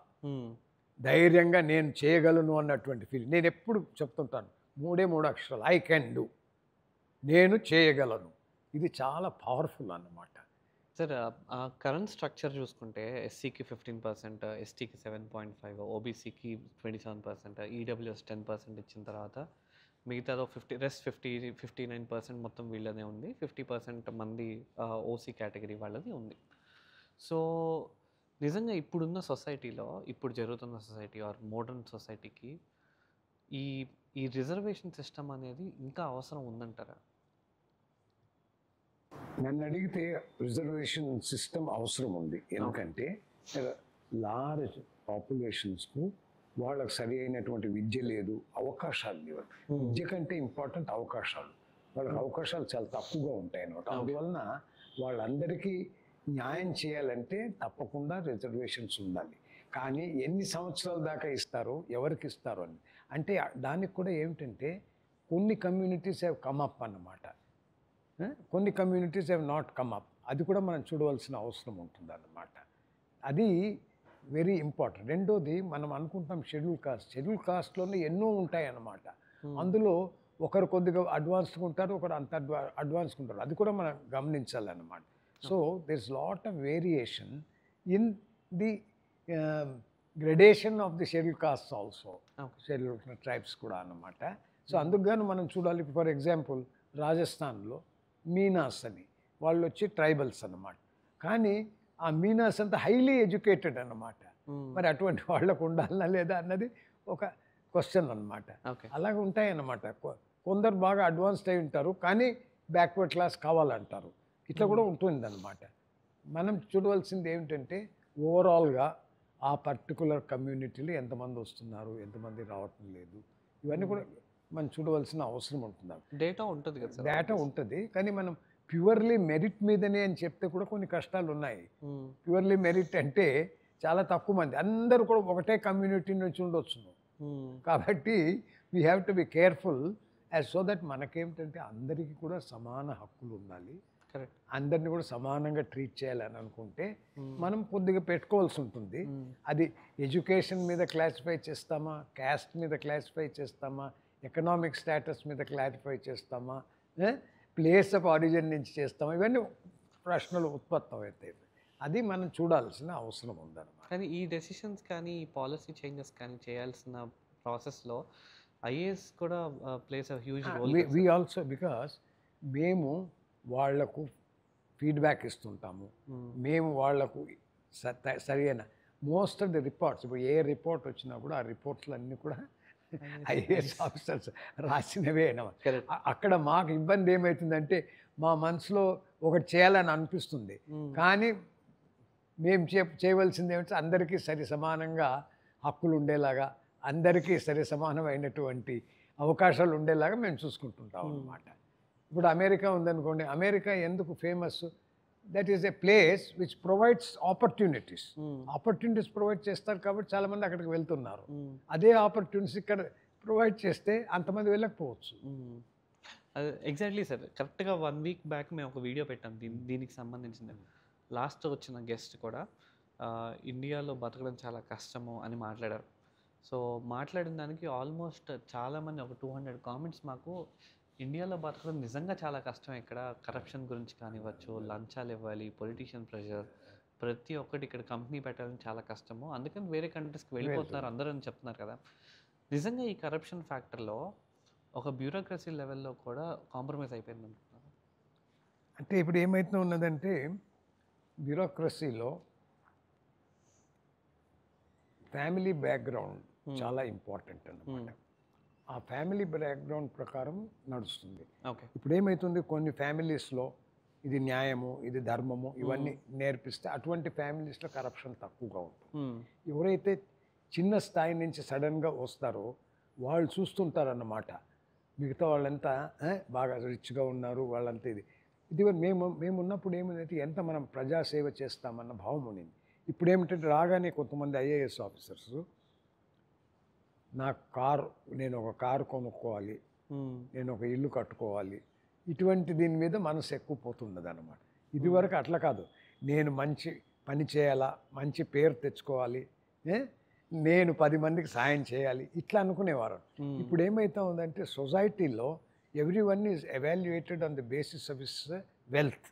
ధైర్యంగా నేను చేయగలను అన్నటువంటి ఫీలింగ్. నేను ఎప్పుడు చెప్తుంటాను, 3 అక్షరాలు, ఐ కెన్ డూ, నేను చేయగలను. ఇది చాలా పవర్ఫుల్ అన్నమాట. సార్, కరెంట్ స్ట్రక్చర్ చూసుకుంటే ఎస్సీకి 15%, ఎస్టీకి 7.5, ఓబీసీకి 27%, ఈడబ్ల్యూఎస్ 10% ఇచ్చిన తర్వాత మిగతాదో 59% మొత్తం వీళ్ళనే ఉంది. 50% మంది ఓసీ కేటగిరీ వాళ్ళది ఉంది. సో నిజంగా ఇప్పుడున్న సొసైటీలో, ఇప్పుడు జరుగుతున్న సొసైటీ ఆర్ మోడర్న్ సొసైటీకి ఈ రిజర్వేషన్ సిస్టమ్ అనేది ఇంకా అవసరం ఉందంటారా? నన్ను అడిగితే రిజర్వేషన్ సిస్టమ్ అవసరం ఉంది. ఎందుకంటే లార్జ్ పాపులేషన్స్కు వాళ్ళకు సరి అయినటువంటి విద్య లేదు, అవకాశాలు లేవు. విద్య కంటే ఇంపార్టెంట్ అవకాశాలు. వాళ్ళకి అవకాశాలు చాలా తక్కువగా ఉంటాయి అన్నమాట. అందువలన వాళ్ళందరికీ న్యాయం చేయాలంటే తప్పకుండా రిజర్వేషన్స్ ఉండాలి. కానీ ఎన్ని సంవత్సరాల దాకా ఇస్తారో, ఎవరికి ఇస్తారో అని అంటే దానికి కూడా ఏమిటంటే, కొన్ని కమ్యూనిటీస్ హ్యావ్ కమ్ అప్ అన్నమాట, కొన్ని communities have not come up. అది కూడా మనం చూడవలసిన అవసరం ఉంటుంది అన్నమాట. అది వెరీ ఇంపార్టెంట్. రెండోది మనం అనుకుంటాం షెడ్యూల్ కాస్ట్లోనే ఎన్నో ఉంటాయి అన్నమాట. అందులో ఒకరు కొద్దిగా అడ్వాన్స్గా ఉంటారు, ఒకరు అంత అడ్వాన్స్గా ఉంటారు. అది కూడా మనం గమనించాలన్నమాట. So there is lot of variation in the gradation of the schedule caste also, schedule tribes కూడా అన్నమాట. సో అందుకుగాను మనం చూడాలి. ఫర్ ఎగ్జాంపుల్ రాజస్థాన్లో మీనాస్ అని వాళ్ళు వచ్చి ట్రైబల్స్ అన్నమాట. కానీ ఆ మీనాస్ అంతా హైలీ ఎడ్యుకేటెడ్ అన్నమాట. మరి అటువంటి వాళ్ళకు ఉండాలన్నా లేదా అన్నది ఒక క్వశ్చన్ అన్నమాట. అలాగే ఉంటాయి అన్నమాట. కొందరు బాగా అడ్వాన్స్డ్ అయి ఉంటారు కానీ బ్యాక్వర్డ్ క్లాస్ కావాలంటారు. ఇట్లా కూడా ఉంటుందన్నమాట. మనం చూడవలసింది ఏమిటంటే ఓవరాల్గా ఆ పర్టికులర్ కమ్యూనిటీలో ఎంతమంది వస్తున్నారు, ఎంతమంది రావటం లేదు, ఇవన్నీ కూడా మనం చూడవలసిన అవసరం ఉంటుంది. డేటా ఉంటుంది కదా, డేటా ఉంటుంది. కానీ మనం ప్యూర్లీ మెరిట్ మీదనే అని చెప్తే కూడా కొన్ని కష్టాలు ఉన్నాయి. ప్యూర్లీ మెరిట్ అంటే చాలా తక్కువ మంది, అందరూ కూడా ఒకటే కమ్యూనిటీ నుంచి ఉండొచ్చు. కాబట్టి we have to be careful so that మనకేమిటంటే అందరికీ కూడా సమాన హక్కులు ఉండాలి, అందరినీ కూడా సమానంగా ట్రీట్ చేయాలని అనుకుంటే మనం కొద్దిగా పెట్టుకోవాల్సి ఉంటుంది. అది ఎడ్యుకేషన్ మీద క్లాసిఫై చేస్తామా, క్యాస్ట్ మీద క్లాసిఫై చేస్తామా, ఎకనామిక్ స్టేటస్ మీద క్లారిఫై చేస్తామా, ప్లేస్ ఆఫ్ ఆరిజిన్ నుంచి చేస్తామా, ఇవన్నీ ప్రశ్నలు ఉత్పత్తి అవుతాయి. అది మనం చూడాల్సిన అవసరం ఉందన్నమాట. కానీ ఈ డెసిషన్స్ కానీ ఈ పాలసీ చేంజెస్ కానీ చేయాల్సిన ప్రాసెస్లో ఐఏఎస్ కూడా plays a huge role. We also because మేము వాళ్లకు ఫీడ్బ్యాక్ ఇస్తుంటాము, మేము వాళ్లకు సరైన మోస్ట్ ఆఫ్ ది రిపోర్ట్స్, ఇప్పుడు ఏ రిపోర్ట్ వచ్చినా కూడా ఆ రిపోర్ట్స్ అన్నీ కూడా ఐఏఎస్ ఆఫీసర్స్ రాసినవే. అక్కడ మాకు ఇబ్బంది ఏమవుతుందంటే మా మనసులో ఒకటి చేయాలని అనిపిస్తుంది, కానీ మేము చేయవలసింది ఏమిటంటే అందరికీ సరి సమానంగా హక్కులు ఉండేలాగా, అందరికీ సరి సమానమైనటువంటి అవకాశాలు ఉండేలాగా మేము చూసుకుంటుంటాం అన్నమాట. ఇప్పుడు అమెరికా ఉందనుకోండి, అమెరికా ఎందుకు famous? That is a place which provides opportunities. Opportunities provide చేస్తారు కాబట్టి చాలామంది అక్కడికి వెళ్తున్నారు. అదే ఆపర్చునిటీస్ ఇక్కడ ప్రొవైడ్ చేస్తే అంతమంది వెళ్ళకపోవచ్చు. Exactly sir. కరెక్ట్గా 1 వీక్ బ్యాక్ మేము ఒక వీడియో పెట్టాం దీనికి సంబంధించింది. లాస్ట్ వచ్చిన గెస్ట్ కూడా ఇండియాలో బతకడం చాలా కష్టము అని మాట్లాడారు. సో మాట్లాడిన దానికి ఆల్మోస్ట్ చాలామంది ఒక 200 కామెంట్స్ మాకు ఇండియాలో బతకడం నిజంగా చాలా కష్టం, ఇక్కడ కరప్షన్ గురించి కానివ్వచ్చు, లంచాలు ఇవ్వాలి, పొలిటీషియన్ ప్రెషర్, ప్రతి ఒక్కటి ఇక్కడ కంపెనీ పెట్టాలని చాలా కష్టము, అందుకని వేరే కంట్రీస్కి వెళ్ళిపోతున్నారు అందరూ అని చెప్తున్నారు కదా. నిజంగా ఈ కరప్షన్ ఫ్యాక్టర్లో ఒక బ్యూరోక్రసీ లెవెల్లో కూడా కాంప్రమైజ్ అయిపోయింది అనుకుంటున్నారు. అంటే ఇప్పుడు ఏమైతే ఉన్నదంటే బ్యూరోక్రసీలో ఫ్యామిలీ బ్యాక్గ్రౌండ్ చాలా ఇంపార్టెంట్ అన్నమాట. ఆ ఫ్యామిలీ బ్యాక్గ్రౌండ్ ప్రకారం నడుస్తుంది. ఇప్పుడు ఏమవుతుంది, కొన్ని ఫ్యామిలీస్లో ఇది న్యాయము, ఇది ధర్మము, ఇవన్నీ నేర్పిస్తే అటువంటి ఫ్యామిలీస్లో కరప్షన్ తక్కువగా ఉంటుంది. ఎవరైతే చిన్న స్థాయి నుంచి సడన్గా వస్తారో వాళ్ళు చూస్తుంటారన్నమాట, మిగతా వాళ్ళంతా బాగా రిచ్గా ఉన్నారు, వాళ్ళంతా ఇది మేము ఉన్నప్పుడు ఏమిటంటే ఎంత మనం ప్రజాసేవ చేస్తామన్న భావం ఉండింది. ఇప్పుడు ఏమిటంటే రాగానే కొంతమంది ఐఏఎస్ ఆఫీసర్స్ నేను ఒక కారు కొనుక్కోవాలి, నేను ఒక ఇల్లు కట్టుకోవాలి, ఇటువంటి దీని మీద మనసు ఎక్కువ పోతున్నది అన్నమాట. ఇదివరకు అట్లా కాదు, నేను మంచి పని చేయాలా, మంచి పేరు తెచ్చుకోవాలి, నేను 10 మందికి సాయం చేయాలి, ఇట్లా అనుకునేవారు. ఇప్పుడు ఏమైతా ఉందంటే సొసైటీలో everyone is evaluated on the basis of his wealth.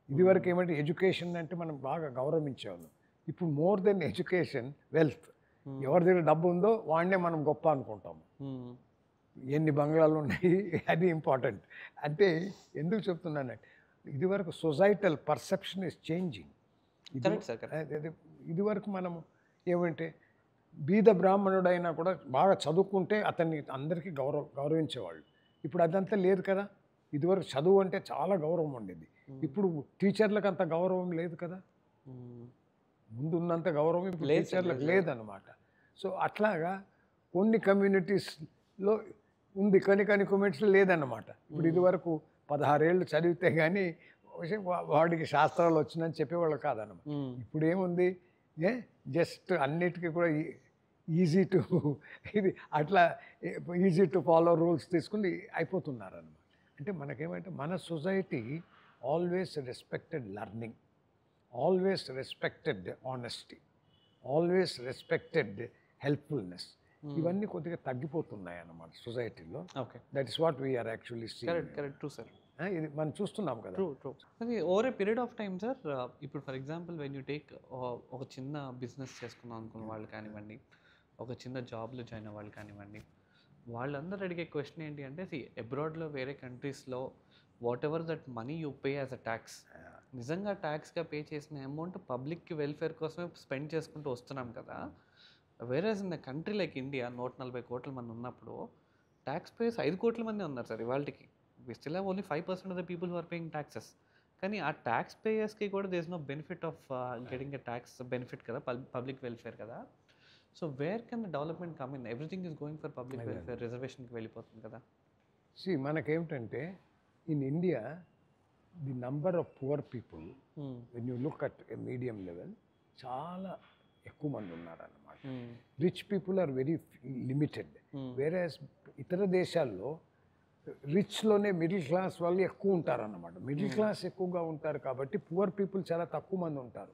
ఇదివరకు ఏమంటే ఎడ్యుకేషన్ అంటే మనం బాగా గౌరవించేవాళ్ళం. ఇప్పుడు మోర్ దెన్ ఎడ్యుకేషన్, వెల్త్. ఎవరి దగ్గర డబ్బు ఉందో వాడినే మనం గొప్ప అనుకుంటాము. ఎన్ని బంగ్లాలు ఉన్నాయి అది ఇంపార్టెంట్. అంటే ఎందుకు చెప్తున్నానంటే ఇదివరకు సొసైటల్ పర్సెప్షన్ ఈజ్ చేంజింగ్. ఇదివరకు మనము ఏమంటే బీద బ్రాహ్మణుడైనా కూడా బాగా చదువుకుంటే అతన్ని అందరికీ గౌరవించేవాళ్ళు. ఇప్పుడు అదంతా లేదు కదా. ఇదివరకు చదువు అంటే చాలా గౌరవం ఉండేది, ఇప్పుడు టీచర్లకు అంత గౌరవం లేదు కదా. ముందు ఉన్నంత గౌరవం ఇప్పుడు టీచర్లకు లేదన్నమాట. సో అట్లాగా కొన్ని కమ్యూనిటీస్లో ఉంది, కొన్ని కమ్యూనిటీస్లో లేదన్నమాట. ఇప్పుడు ఇదివరకు 16 ఏళ్ళు చదివితే కానీ వాడికి శాస్త్రాలు వచ్చిందని చెప్పేవాళ్ళు కాదన్నమాట. ఇప్పుడు ఏముంది, జస్ట్ అన్నిటికీ కూడా ఈజీ టు ఇది అట్లా ఈజీ టు ఫాలో రూల్స్ తీసుకుని అయిపోతున్నారు అన్నమాట. అంటే మనకేమంటే మన society always respected learning, always respected honesty, always respected helpfulness. ఇవన్నీ కొద్దిగా తగ్గిపోతున్నాయి అన్నమాట సొసైటీలో. Okay, that is what we are actually correct correct, true sir. ఇది మనం చూస్తున్నాం కదా. True true. అది over a period of time sir. ఇప్పుడు for example when you take ఒక చిన్న బిజినెస్ చేసుకుందాం అనుకున్న వాళ్ళు కానివ్వండి, ఒక చిన్న జాబ్లో జాయిన్ అయ్యే వాళ్ళు కానివ్వండి, వాళ్ళందరూ అడిగే క్వశ్చన్ ఏంటి అంటే, అబ్రాడ్లో వేరే కంట్రీస్లో what ever that money you pay as a tax, నిజంగా ట్యాక్స్గా పే చేసిన అమౌంట్ పబ్లిక్కి వెల్ఫేర్ కోసమే స్పెండ్ చేసుకుంటూ వస్తున్నాం కదా. Whereas in the country like India 140 కోట్ల మంది ఉన్నప్పుడు ట్యాక్స్ పేయర్స్ 5 కోట్ల మంది ఉన్నారు సార్ ఇవాళకి. We still have only 5% of the people who are paying taxes. కానీ ఆ ట్యాక్స్ పేయర్స్కి కూడా there is no benefit of getting a tax benefit కదా, పబ్లిక్ వెల్ఫేర్ కదా. So where can the development come in? Everything is going for public welfare, రిజర్వేషన్కి వెళ్ళిపోతుంది కదా. మనకేమిటంటే in India the number of poor people when you look at a medium level చాలా ఎక్కువ మంది ఉన్నారన్నమాట. Rich people are very limited. వేరే ఇతర దేశాల్లో రిచ్లోనే మిడిల్ క్లాస్ వాళ్ళు ఎక్కువ ఉంటారన్నమాట. మిడిల్ క్లాస్ ఎక్కువగా ఉంటారు కాబట్టి పువర్ పీపుల్ చాలా తక్కువ మంది ఉంటారు.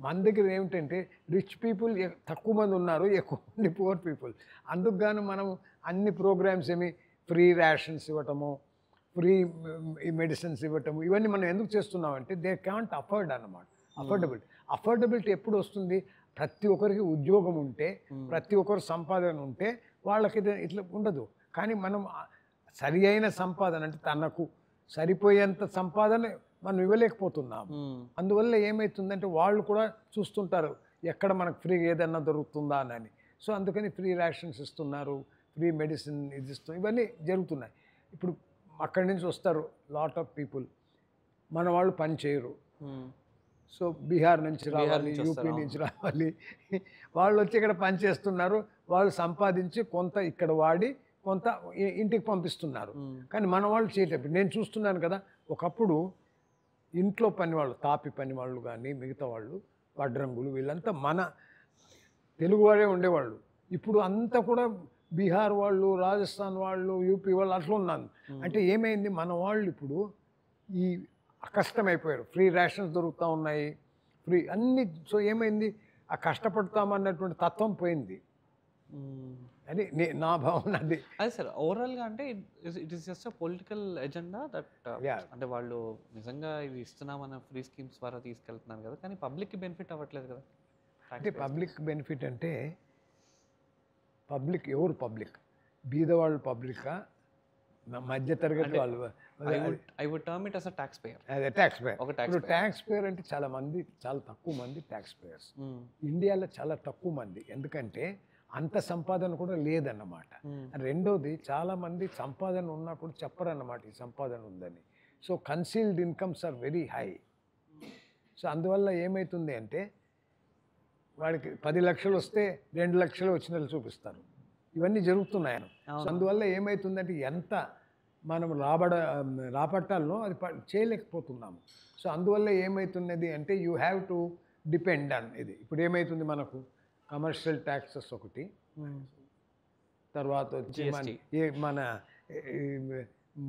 మన దగ్గర ఏమిటంటే రిచ్ పీపుల్ తక్కువ మంది ఉన్నారు, ఎక్కువ మంది పువర్ పీపుల్. అందుకు గాను మనం అన్ని ప్రోగ్రామ్స్ ఏమి ఫ్రీ రేషన్స్ ఇవ్వటము, ఫ్రీ మెడిసిన్స్ ఇవ్వటము, ఇవన్నీ మనం ఎందుకు చేస్తున్నామంటే దే కాంట్ అఫోర్డ్ అన్నమాట. అఫోర్డబిలిటీ ఎప్పుడు వస్తుంది? ప్రతి ఒక్కరికి ఉద్యోగం ఉంటే, ప్రతి ఒక్కరు సంపాదన ఉంటే వాళ్ళకి ఇట్లా ఉండదు. కానీ మనం సరి అయిన సంపాదన అంటే తనకు సరిపోయేంత సంపాదన మనం ఇవ్వలేకపోతున్నాం. అందువల్ల ఏమవుతుందంటే వాళ్ళు కూడా చూస్తుంటారు ఎక్కడ మనకు ఫ్రీ ఏదన్నా దొరుకుతుందా అని. సో అందుకని ఫ్రీ రేషన్స్ ఇస్తున్నారు, ఫ్రీ మెడిసిన్ ఇది ఇస్తున్నారు, ఇవన్నీ జరుగుతున్నాయి. ఇప్పుడు అక్కడి నుంచి వస్తారు లాట్ ఆఫ్ పీపుల్, మన వాళ్ళు పని చేయరు. సో బీహార్ నుంచి రావాలి, యూపీ నుంచి రావాలి, వాళ్ళు వచ్చి ఇక్కడ పని చేస్తున్నారు. వాళ్ళు సంపాదించి కొంత ఇక్కడ వాడి కొంత ఇంటికి పంపిస్తున్నారు. కానీ మన వాళ్ళు చేయటప్పుడు నేను చూస్తున్నాను కదా, ఒకప్పుడు ఇంట్లో పని వాళ్ళు, తాపి పని వాళ్ళు కానీ మిగతా వాళ్ళు వడ్రంగులు వీళ్ళంతా మన తెలుగు వారే ఉండేవాళ్ళు. ఇప్పుడు అంతా కూడా బీహార్ వాళ్ళు, రాజస్థాన్ వాళ్ళు, యూపీ వాళ్ళు అట్లా ఉన్నాను. అంటే ఏమైంది, మన వాళ్ళు ఇప్పుడు ఈ కష్టమైపోయారు. ఫ్రీ రేషన్స్ దొరుకుతూ ఉన్నాయి, ఫ్రీ అన్ని. సో ఏమైంది, ఆ కష్టపడతామన్నటువంటి తత్వం పోయింది. అది నా భావన. అది సార్ ఓవరాల్గా అంటే it is just a political agenda that, అంటే వాళ్ళు నిజంగా ఇది ఇస్తున్నామన్న ఫ్రీ స్కీమ్స్ ద్వారా తీసుకెళ్తున్నారు కదా, కానీ పబ్లిక్కి బెనిఫిట్ అవ్వట్లేదు కదా. అంటే పబ్లిక్ బెనిఫిట్ అంటే పబ్లిక్ ఎవరు? పబ్లిక్ బీదవాళ్ళు పబ్లికా, మధ్య తరగతి వాళ్ళు? I would term it as a tax payer. అదే ట్యాక్స్ పేయర్. ఇప్పుడు ట్యాక్స్ పేయర్ అంటే చాలా తక్కువ మంది ట్యాక్స్ పేయర్స్ ఇండియాలో, చాలా తక్కువ మంది. ఎందుకంటే అంత సంపాదన కూడా లేదన్నమాట. రెండోది చాలామంది సంపాదన ఉన్నా కూడా చెప్పరన్నమాట ఈ సంపాదన ఉందని. So concealed incomes are very high. So అందువల్ల ఏమవుతుంది అంటే వాడికి 10 లక్షలు వస్తే 2 లక్షలు వచ్చినట్లు చూపిస్తారు. ఇవన్నీ జరుగుతున్నాయి. సో అందువల్ల ఏమవుతుందంటే ఎంత మనం రాబట్టాలనో అది చేయలేకపోతున్నాము. సో అందువల్ల ఏమవుతున్నది అంటే you have to depend on ఇది. ఇప్పుడు ఏమవుతుంది, మనకు కమర్షియల్ ట్యాక్సెస్ ఒకటి, తర్వాత వచ్చి మన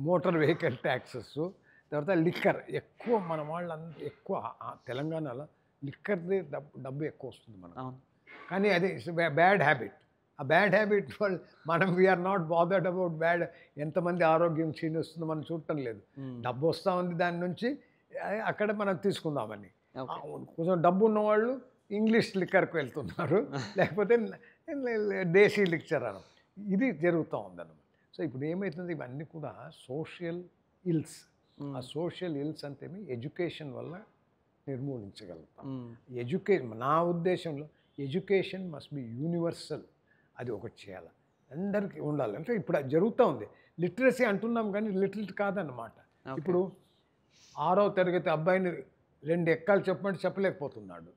మోటార్ వెహికల్ ట్యాక్సెస్, తర్వాత లిక్కర్. ఎక్కువ మన వాళ్ళంతా ఎక్కువ తెలంగాణలో లిక్కర్ది డబ్బు ఎక్కువ వస్తుంది మనకు. కానీ అది బ్యాడ్ హ్యాబిట్. ఆ బ్యాడ్ హ్యాబిట్ వాళ్ళు మనం we are not bothered about bad. ఎంతమంది ఆరోగ్యం క్షీణిస్తుందో మనం చూడటం లేదు. డబ్బు వస్తూ ఉంది, దాని నుంచి అక్కడ మనం తీసుకుందామని. కొంచెం డబ్బు ఉన్నవాళ్ళు ఇంగ్లీష్ లిక్కర్కి వెళ్తున్నారు, లేకపోతే దేశీ లిక్కర్ అని. ఇది జరుగుతూ ఉందన్నమాట. సో ఇప్పుడు ఏమవుతుంది, ఇవన్నీ కూడా సోషల్ ఇల్స్. ఆ సోషల్ ఇల్స్ అంటేమి ఎడ్యుకేషన్ వల్ల నిర్మూలించగలుగుతాం. నా ఉద్దేశంలో ఎడ్యుకేషన్ మస్ట్ బి యూనివర్సల్. అది ఒకటి చేయాలి, అందరికీ ఉండాలి. అంటే ఇప్పుడు అది జరుగుతూ ఉంది. లిటరసీ అంటున్నాం కానీ లిటరసీ కాదన్నమాట. ఇప్పుడు 6వ తరగతి అబ్బాయిని 2 ఎక్కాలు చెప్పమంటే చెప్పలేకపోతున్నాడు,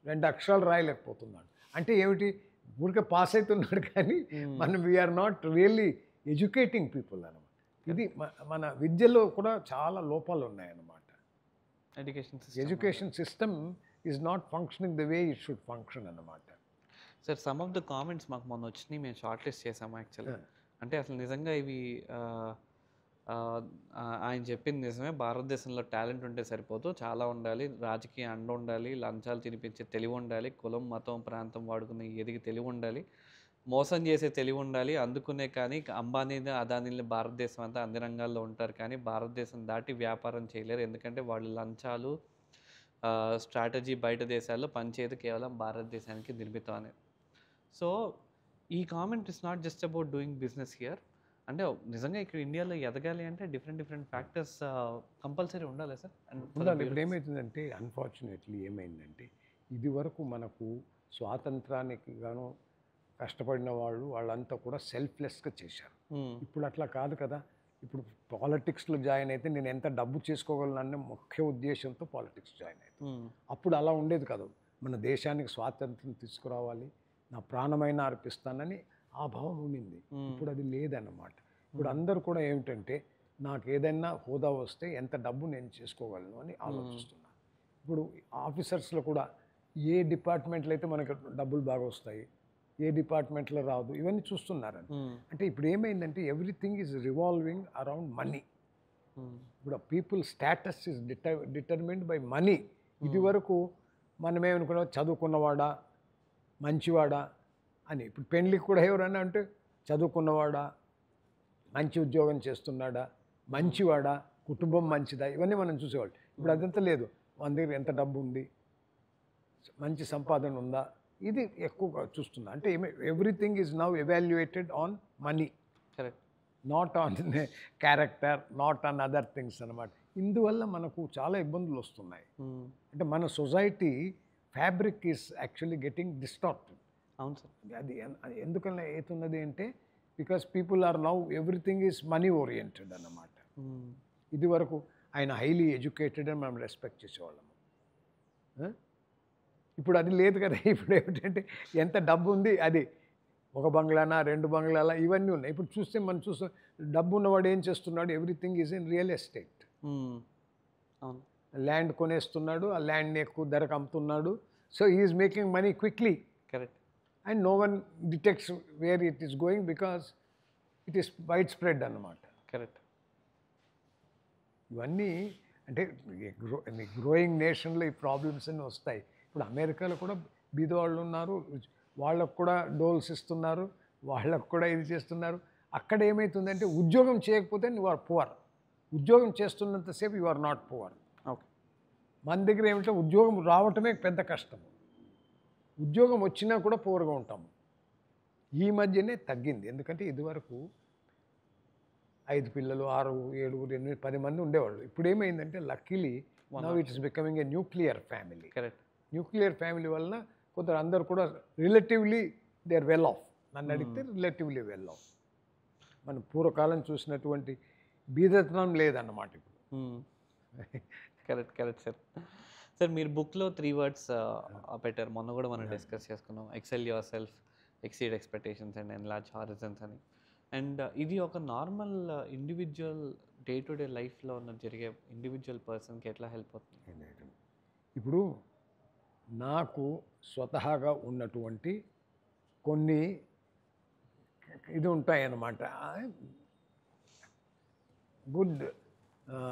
2 అక్షరాలు రాయలేకపోతున్నాడు. అంటే ఏమిటి, ఊరికే పాస్ అవుతున్నాడు కానీ మనం we are not really educating people అన్నమాట. ఇది మన విద్యలో కూడా చాలా లోపాలు ఉన్నాయన్నమాట. Education system is not functioning the way it should function అన్నమాట. Sir some of the comments మాకు మొన్న వచ్చినాయి, మేము షార్ట్ లిస్ట్ చేసాము యాక్చువల్లీ. అంటే అసలు నిజంగా ఇవి ఆయన చెప్పింది నిజమే. భారతదేశంలో టాలెంట్ ఉంటే సరిపోదు. చాలా ఉండాలి. రాజకీయ అండ ఉండాలి. లంచాలు తినిపించే తెలివి ఉండాలి. కులం, మతం, ప్రాంతం వాడుకునే ఎదిగి తెలివి ఉండాలి. మోసం చేసే తెలివి ఉండాలి. అందుకునే కానీ అంబానీని, అదానీలని భారతదేశం అంతా అన్ని రంగాల్లో ఉంటారు. కానీ భారతదేశం దాటి వ్యాపారం చేయలేరు. ఎందుకంటే వాళ్ళు లంచాలు, స్ట్రాటజీ బయట దేశాల్లో పనిచేయదు. కేవలం భారతదేశానికి నిర్మితం అనేది. సో ఈ comment is not just about doing business here. అంటే నిజంగా ఇక్కడ ఇండియాలో ఎదగాలి అంటే డిఫరెంట్ ఫ్యాక్టర్స్ కంపల్సరీ ఉండాలి సార్. ఉండాలి. ఇప్పుడు ఏమవుతుందంటే అన్ఫార్చునేట్లీ ఏమైందంటే ఇది వరకు మనకు స్వాతంత్రానికి గాను కష్టపడిన వాళ్ళంతా కూడా సెల్ఫ్లెస్గా చేశారు. ఇప్పుడు అట్లా కాదు కదా. ఇప్పుడు పాలిటిక్స్లో జాయిన్ అయితే నేను ఎంత డబ్బు చేసుకోగలను ముఖ్య ఉద్దేశంతో పాలిటిక్స్ జాయిన్ అవుతాను. అప్పుడు అలా ఉండేది కాదు. మన దేశానికి స్వాతంత్రం తీసుకురావాలి, నా ప్రాణమైన అర్పిస్తానని ఆ భావం ఉండింది. ఇప్పుడు అది లేదన్నమాట. ఇప్పుడు అందరూ కూడా ఏమిటంటే నాకు ఏదైనా హోదా వస్తే ఎంత డబ్బు నేను చేసుకోగలను అని ఆలోచిస్తున్నాను. ఇప్పుడు ఆఫీసర్స్లో కూడా ఏ డిపార్ట్మెంట్లో అయితే మనకు డబ్బులు బాగా వస్తాయి, ఏ డిపార్ట్మెంట్లో రాదు, ఇవన్నీ చూస్తున్నారని. అంటే ఇప్పుడు ఏమైందంటే everything is revolving around money. ఇప్పుడు people status is determined by money. ఇది వరకు మనం ఏమనుకున్నాం, చదువుకున్నవాడా, మంచివాడా అని. ఇప్పుడు పెళ్ళికి కూడా ఎవరన్నా అంటే చదువుకున్నవాడా, మంచి ఉద్యోగం చేస్తున్నాడా, మంచివాడా, కుటుంబం మంచిదా, ఇవన్నీ మనం చూసేవాళ్ళు. ఇప్పుడు అదంతా లేదు. మన దగ్గర ఎంత డబ్బు ఉంది, మంచి సంపాదన ఉందా, ఇది ఎక్కువగా చూస్తున్నా. అంటే everything is now evaluated on money, correct, not on character, not on other things అన్నమాట. ఇందువల్ల మనకు చాలా ఇబ్బందులు వస్తున్నాయి. అంటే మన society fabric is actually getting distorted. అవును సార్. అది ఎందుకని అవుతున్నది అంటే because people are now everything is money oriented అన్నమాట. ఇది వరకు ఆయన హైలీ ఎడ్యుకేటెడ్ అని మనం రెస్పెక్ట్ చేసేవాళ్ళము. ఇప్పుడు అది లేదు కదా. ఇప్పుడు ఏమిటంటే ఎంత డబ్బు ఉంది, అది ఒక బంగ్లానా, 2 బంగ్లాలా, ఇవన్నీ ఉన్నాయి. ఇప్పుడు చూస్తే మనం చూస్తాం డబ్బు ఉన్నవాడు ఏం చేస్తున్నాడు, everything is in real estate. అవును, ల్యాండ్ కొనేస్తున్నాడు, ఆ ల్యాండ్ని ఎక్కువ ధరకు అమ్ముతున్నాడు. So is making money quickly. Correct. And no one detects where it is going because it is wide spread అన్నమాట. కరెక్ట్. ఇవన్నీ అంటే గ్రోయింగ్ నేషన్లో ఈ ప్రాబ్లమ్స్ అన్నీ వస్తాయి. ఇప్పుడు అమెరికాలో కూడా బీదవాళ్ళు ఉన్నారు, వాళ్ళకు కూడా డోల్స్ ఇస్తున్నారు, వాళ్ళకు కూడా ఇది చేస్తున్నారు. అక్కడ ఏమవుతుందంటే ఉద్యోగం చేయకపోతే యు ఆర్ పువర్, ఉద్యోగం చేస్తున్నంతసేపు you are not poor. Okay. మన దగ్గర ఏమిటంటే ఉద్యోగం రావటమే పెద్ద కష్టం, ఉద్యోగం వచ్చినా కూడా పువర్గా ఉంటాము. ఈ మధ్యనే తగ్గింది. ఎందుకంటే ఇదివరకు 5 పిల్లలు, 6, 7, 8, 10 మంది ఉండేవాళ్ళు. ఇప్పుడు ఏమైందంటే luckily now it is becoming a nuclear family. Correct. Nuclear family వలన కొందరు అందరు కూడా relatively they are well off. నన్ను అడిగితే రిలేటివ్లీ వెల్ ఆఫ్. మనం పూర్వకాలం చూసినటువంటి బీదతనం లేదన్నమాట ఇప్పుడు. Correct, correct sir. సార్ మీరు బుక్లో 3 words పెట్టారు, మొన్న కూడా మనం డిస్కస్ చేసుకున్నాం. Excel your self, exceed expectations and enlarge horizons అని. అండ్ ఇది ఒక normal individual day to day లైఫ్లో ఉన్న జరిగే ఇండివిజువల్ పర్సన్కి ఎట్లా హెల్ప్ అవుతుంది? ఇప్పుడు నాకు స్వతహాగా ఉన్నటువంటి కొన్ని ఇది ఉంటాయన్నమాట. Good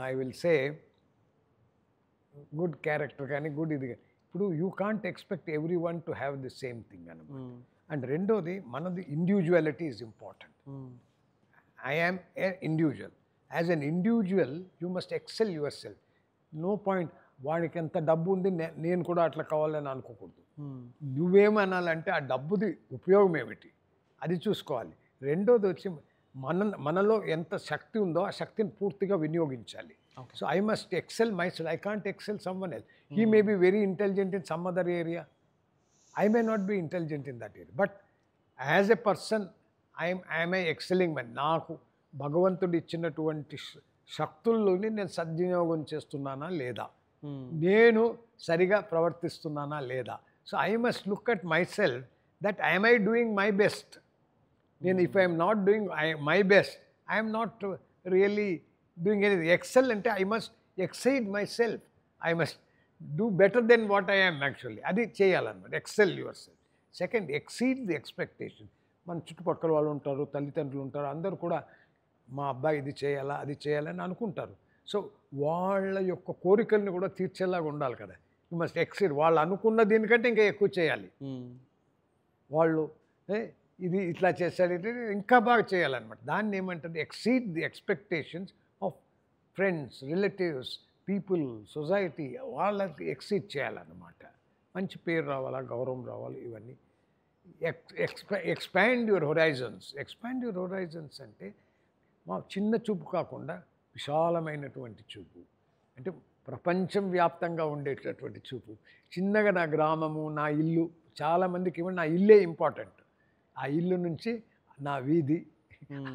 I will say good character కానీ గుడ్ ఇది కానీ. ఇప్పుడు you can't expect every one to have the same thing అన్నమాట. అండ్ రెండోది మనది individuality is important. I am a individual. As an individual you must excel your self. No point వాడికి ఎంత డబ్బు ఉంది నేను కూడా అట్లా కావాలని అనుకోకూడదు. నువ్వేమనాలంటే ఆ డబ్బుది ఉపయోగం ఏమిటి అది చూసుకోవాలి. రెండోది వచ్చి మనలో ఎంత శక్తి ఉందో ఆ శక్తిని పూర్తిగా వినియోగించాలి. So I must excel my self. I can't excel someone else. He may be very intelligent in some other area, I may not be intelligent in that area, but as a person, I am excelling man. నాకు భగవంతుడు ఇచ్చినటువంటి శక్తుల్లోని నేను సద్వినియోగం చేస్తున్నానా లేదా, నేను సరిగా ప్రవర్తిస్తున్నానా లేదా. So I must look at myself that I'm I doing my best. నేను if I'm not doing my best, I'm not really doing anything. Excel అంటే I must exceed my self. I must do better then what I am actually. అది చేయాలన్నమాట. Excel your self. Second, exceed the expectation. మన చుట్టుపక్కల వాళ్ళు ఉంటారు, తల్లిదండ్రులు ఉంటారు, అందరూ కూడా మా అబ్బాయి ఇది చేయాలా అది చేయాలని అనుకుంటారు. సో వాళ్ళ యొక్క కోరికల్ని కూడా తీర్చేలాగా ఉండాలి కదా. యూ మస్ట్ ఎక్సీడ్, వాళ్ళు అనుకున్న దీనికంటే ఇంకా ఎక్కువ చేయాలి. వాళ్ళు ఇది ఇట్లా చేశాడు ఇది ఇంకా బాగా చేయాలన్నమాట. దాన్ని ఏమంటుంది, exceed the expectations of friends, relatives, people, society, వాళ్ళకి ఎక్సీడ్ చేయాలన్నమాట. మంచి పేరు రావాలా, గౌరవం రావాలి, ఇవన్నీ. Expand your horizons. Expand your horizons అంటే మా చిన్న చూపు కాకుండా విశాలమైనటువంటి చూపు, అంటే ప్రపంచం వ్యాప్తంగా ఉండేటటువంటి చూపు. చిన్నగా నా గ్రామము, నా ఇల్లు, చాలామందికి ఏమన్నా నా ఇల్లే ఇంపార్టెంట్. ఆ ఇల్లు నుంచి నా వీధి,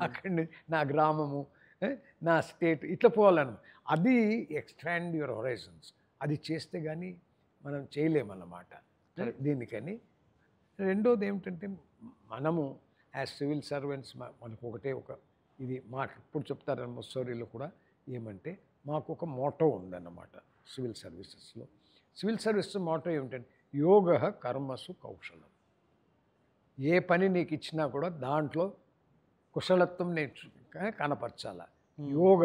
అక్కడి నుంచి నా గ్రామము, నా స్టేట్, ఇట్లా పోవాలను. అది ఎక్స్పాండ్ యువర్ హొరైజన్స్. అది చేస్తే కానీ మనం చేయలేమన్నమాట. దీనికని రెండోది ఏమిటంటే, మనము యాజ్ సివిల్ సర్వెంట్స్ మనకు ఒకటే ఒక ఇది మాట ఇప్పుడు చెప్తారు ముస్సోరీలో కూడా, ఏమంటే మాకు ఒక మోటో ఉందన్నమాట సివిల్ సర్వీసెస్లో. సివిల్ సర్వీసెస్ మోటో ఏమిటంటే, యోగ కర్మసు కౌశలం. ఏ పని నీకు ఇచ్చినా కూడా దాంట్లో కుశలత్వం కనపరచాల. యోగ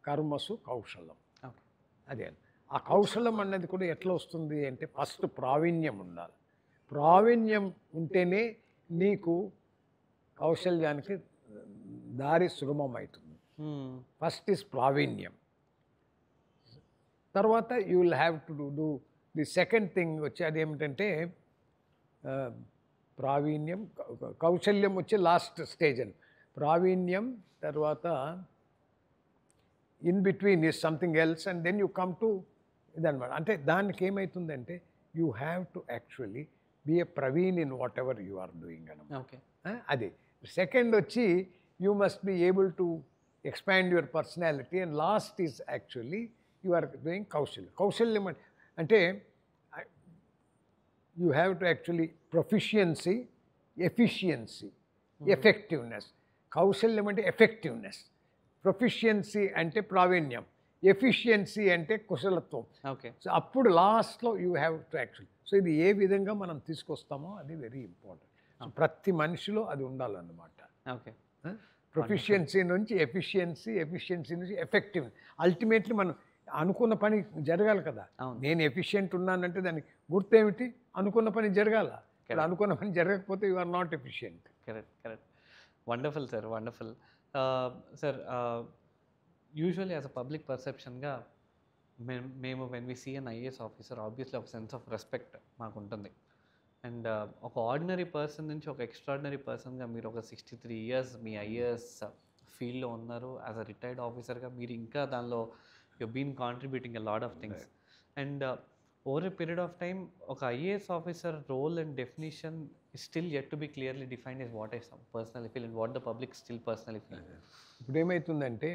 కర్మసు కౌశలం. అదే ఆ కౌశలం అన్నది కూడా ఎట్లా వస్తుంది అంటే, ఫస్ట్ ప్రావీణ్యం ఉండాలి. ప్రావీణ్యం ఉంటేనే నీకు కౌశల్యానికి దారి సుగమం అవుతుంది. ఫస్ట్ ఈజ్ ప్రావీణ్యం. తర్వాత you will have to do the second thing వచ్చి అదేమిటంటే ప్రావీణ్యం, కౌశల్యం వచ్చి లాస్ట్ స్టేజ్ అని. ప్రావీణ్యం తర్వాత in between is something else and then you come to ఇదనమాట. అంటే దానికి ఏమవుతుందంటే, you have to actually be a ప్రవీణ్ in whatever you are doing అనమాట. అది సెకండ్ వచ్చి you must be able to expand your personality. And last is actually you are doing కౌశల్యం. కౌశల్యం అంటే you have to actually proficiency, efficiency, effectiveness. కౌశల్యం అంటే effectiveness, proficiency అంటే ప్రావీణ్యం, ఎఫిషియన్సీ అంటే కుశలత్వం. ఓకే. సో అప్పుడు లాస్ట్లో you have to actually. So ఇది ఏ విధంగా మనం తీసుకొస్తామో అది వెరీ ఇంపార్టెంట్. ప్రతి మనిషిలో అది ఉండాలన్నమాట. ఓకే. ప్రొఫిషియన్సీ నుంచి ఎఫిషియన్సీ, ఎఫిషియన్సీ నుంచి ఎఫెక్టివ్. అల్టిమేట్లీ మనం అనుకున్న పని జరగాలి కదా. నేను ఎఫిషియెంట్ ఉన్నానంటే దానికి గుర్తేమిటి, అనుకున్న పని జరగాల. ఇక్కడ అనుకున్న పని జరగకపోతే you are not efficient. Correct, correct. Wonderful sir, wonderful. Sir, usually as a public పర్సెప్షన్గా మేము when we see an IAS officer, obviously ఒక సెన్స్ ఆఫ్ రెస్పెక్ట్ మాకు ఉంటుంది. అండ్ ఒక ఆర్డినరీ పర్సన్ నుంచి ఒక ఎక్స్ట్రాడినరీ పర్సన్గా మీరు ఒక 63 years మీ ఐఏఎస్ ఫీల్డ్లో ఉన్నారు. యాజ్ అ రిటైర్డ్ ఆఫీసర్గా మీరు ఇంకా దానిలో you been contributing a lot of things. And over a period of time ఒక IAS officer role and definition is still yet to be clearly defined as what I personally feel and what the public still personally feel. ఇప్పుడు ఏమవుతుందంటే,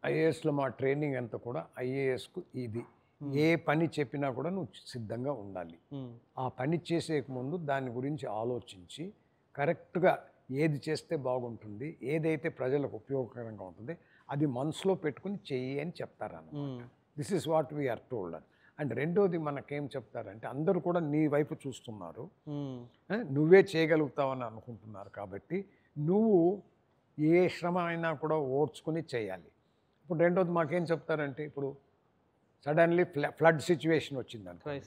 ఐఏఎస్లో మా training అంతా కూడా ఐఏఎస్కు ఇది ఏ పని చెప్పినా కూడా నువ్వు సిద్ధంగా ఉండాలి. ఆ పని చేసే ముందు దాని గురించి ఆలోచించి కరెక్ట్గా ఏది చేస్తే బాగుంటుంది, ఏదైతే ప్రజలకు ఉపయోగకరంగా ఉంటుంది అది మనసులో పెట్టుకుని చెయ్యి అని చెప్తారన్నమాట. This is what we are told. And రెండోది మనకేం చెప్తారంటే, అందరూ కూడా నీ వైపు చూస్తున్నారు, నువ్వే చేయగలుగుతావని అనుకుంటున్నారు, కాబట్టి నువ్వు ఏ శ్రమ అయినా కూడా ఓర్చుకుని చేయాలి. ఇప్పుడు రెండోది మాకేం చెప్తారంటే, ఇప్పుడు సడన్లీ ఫ్లడ్ సిచ్యువేషన్ వచ్చిందని,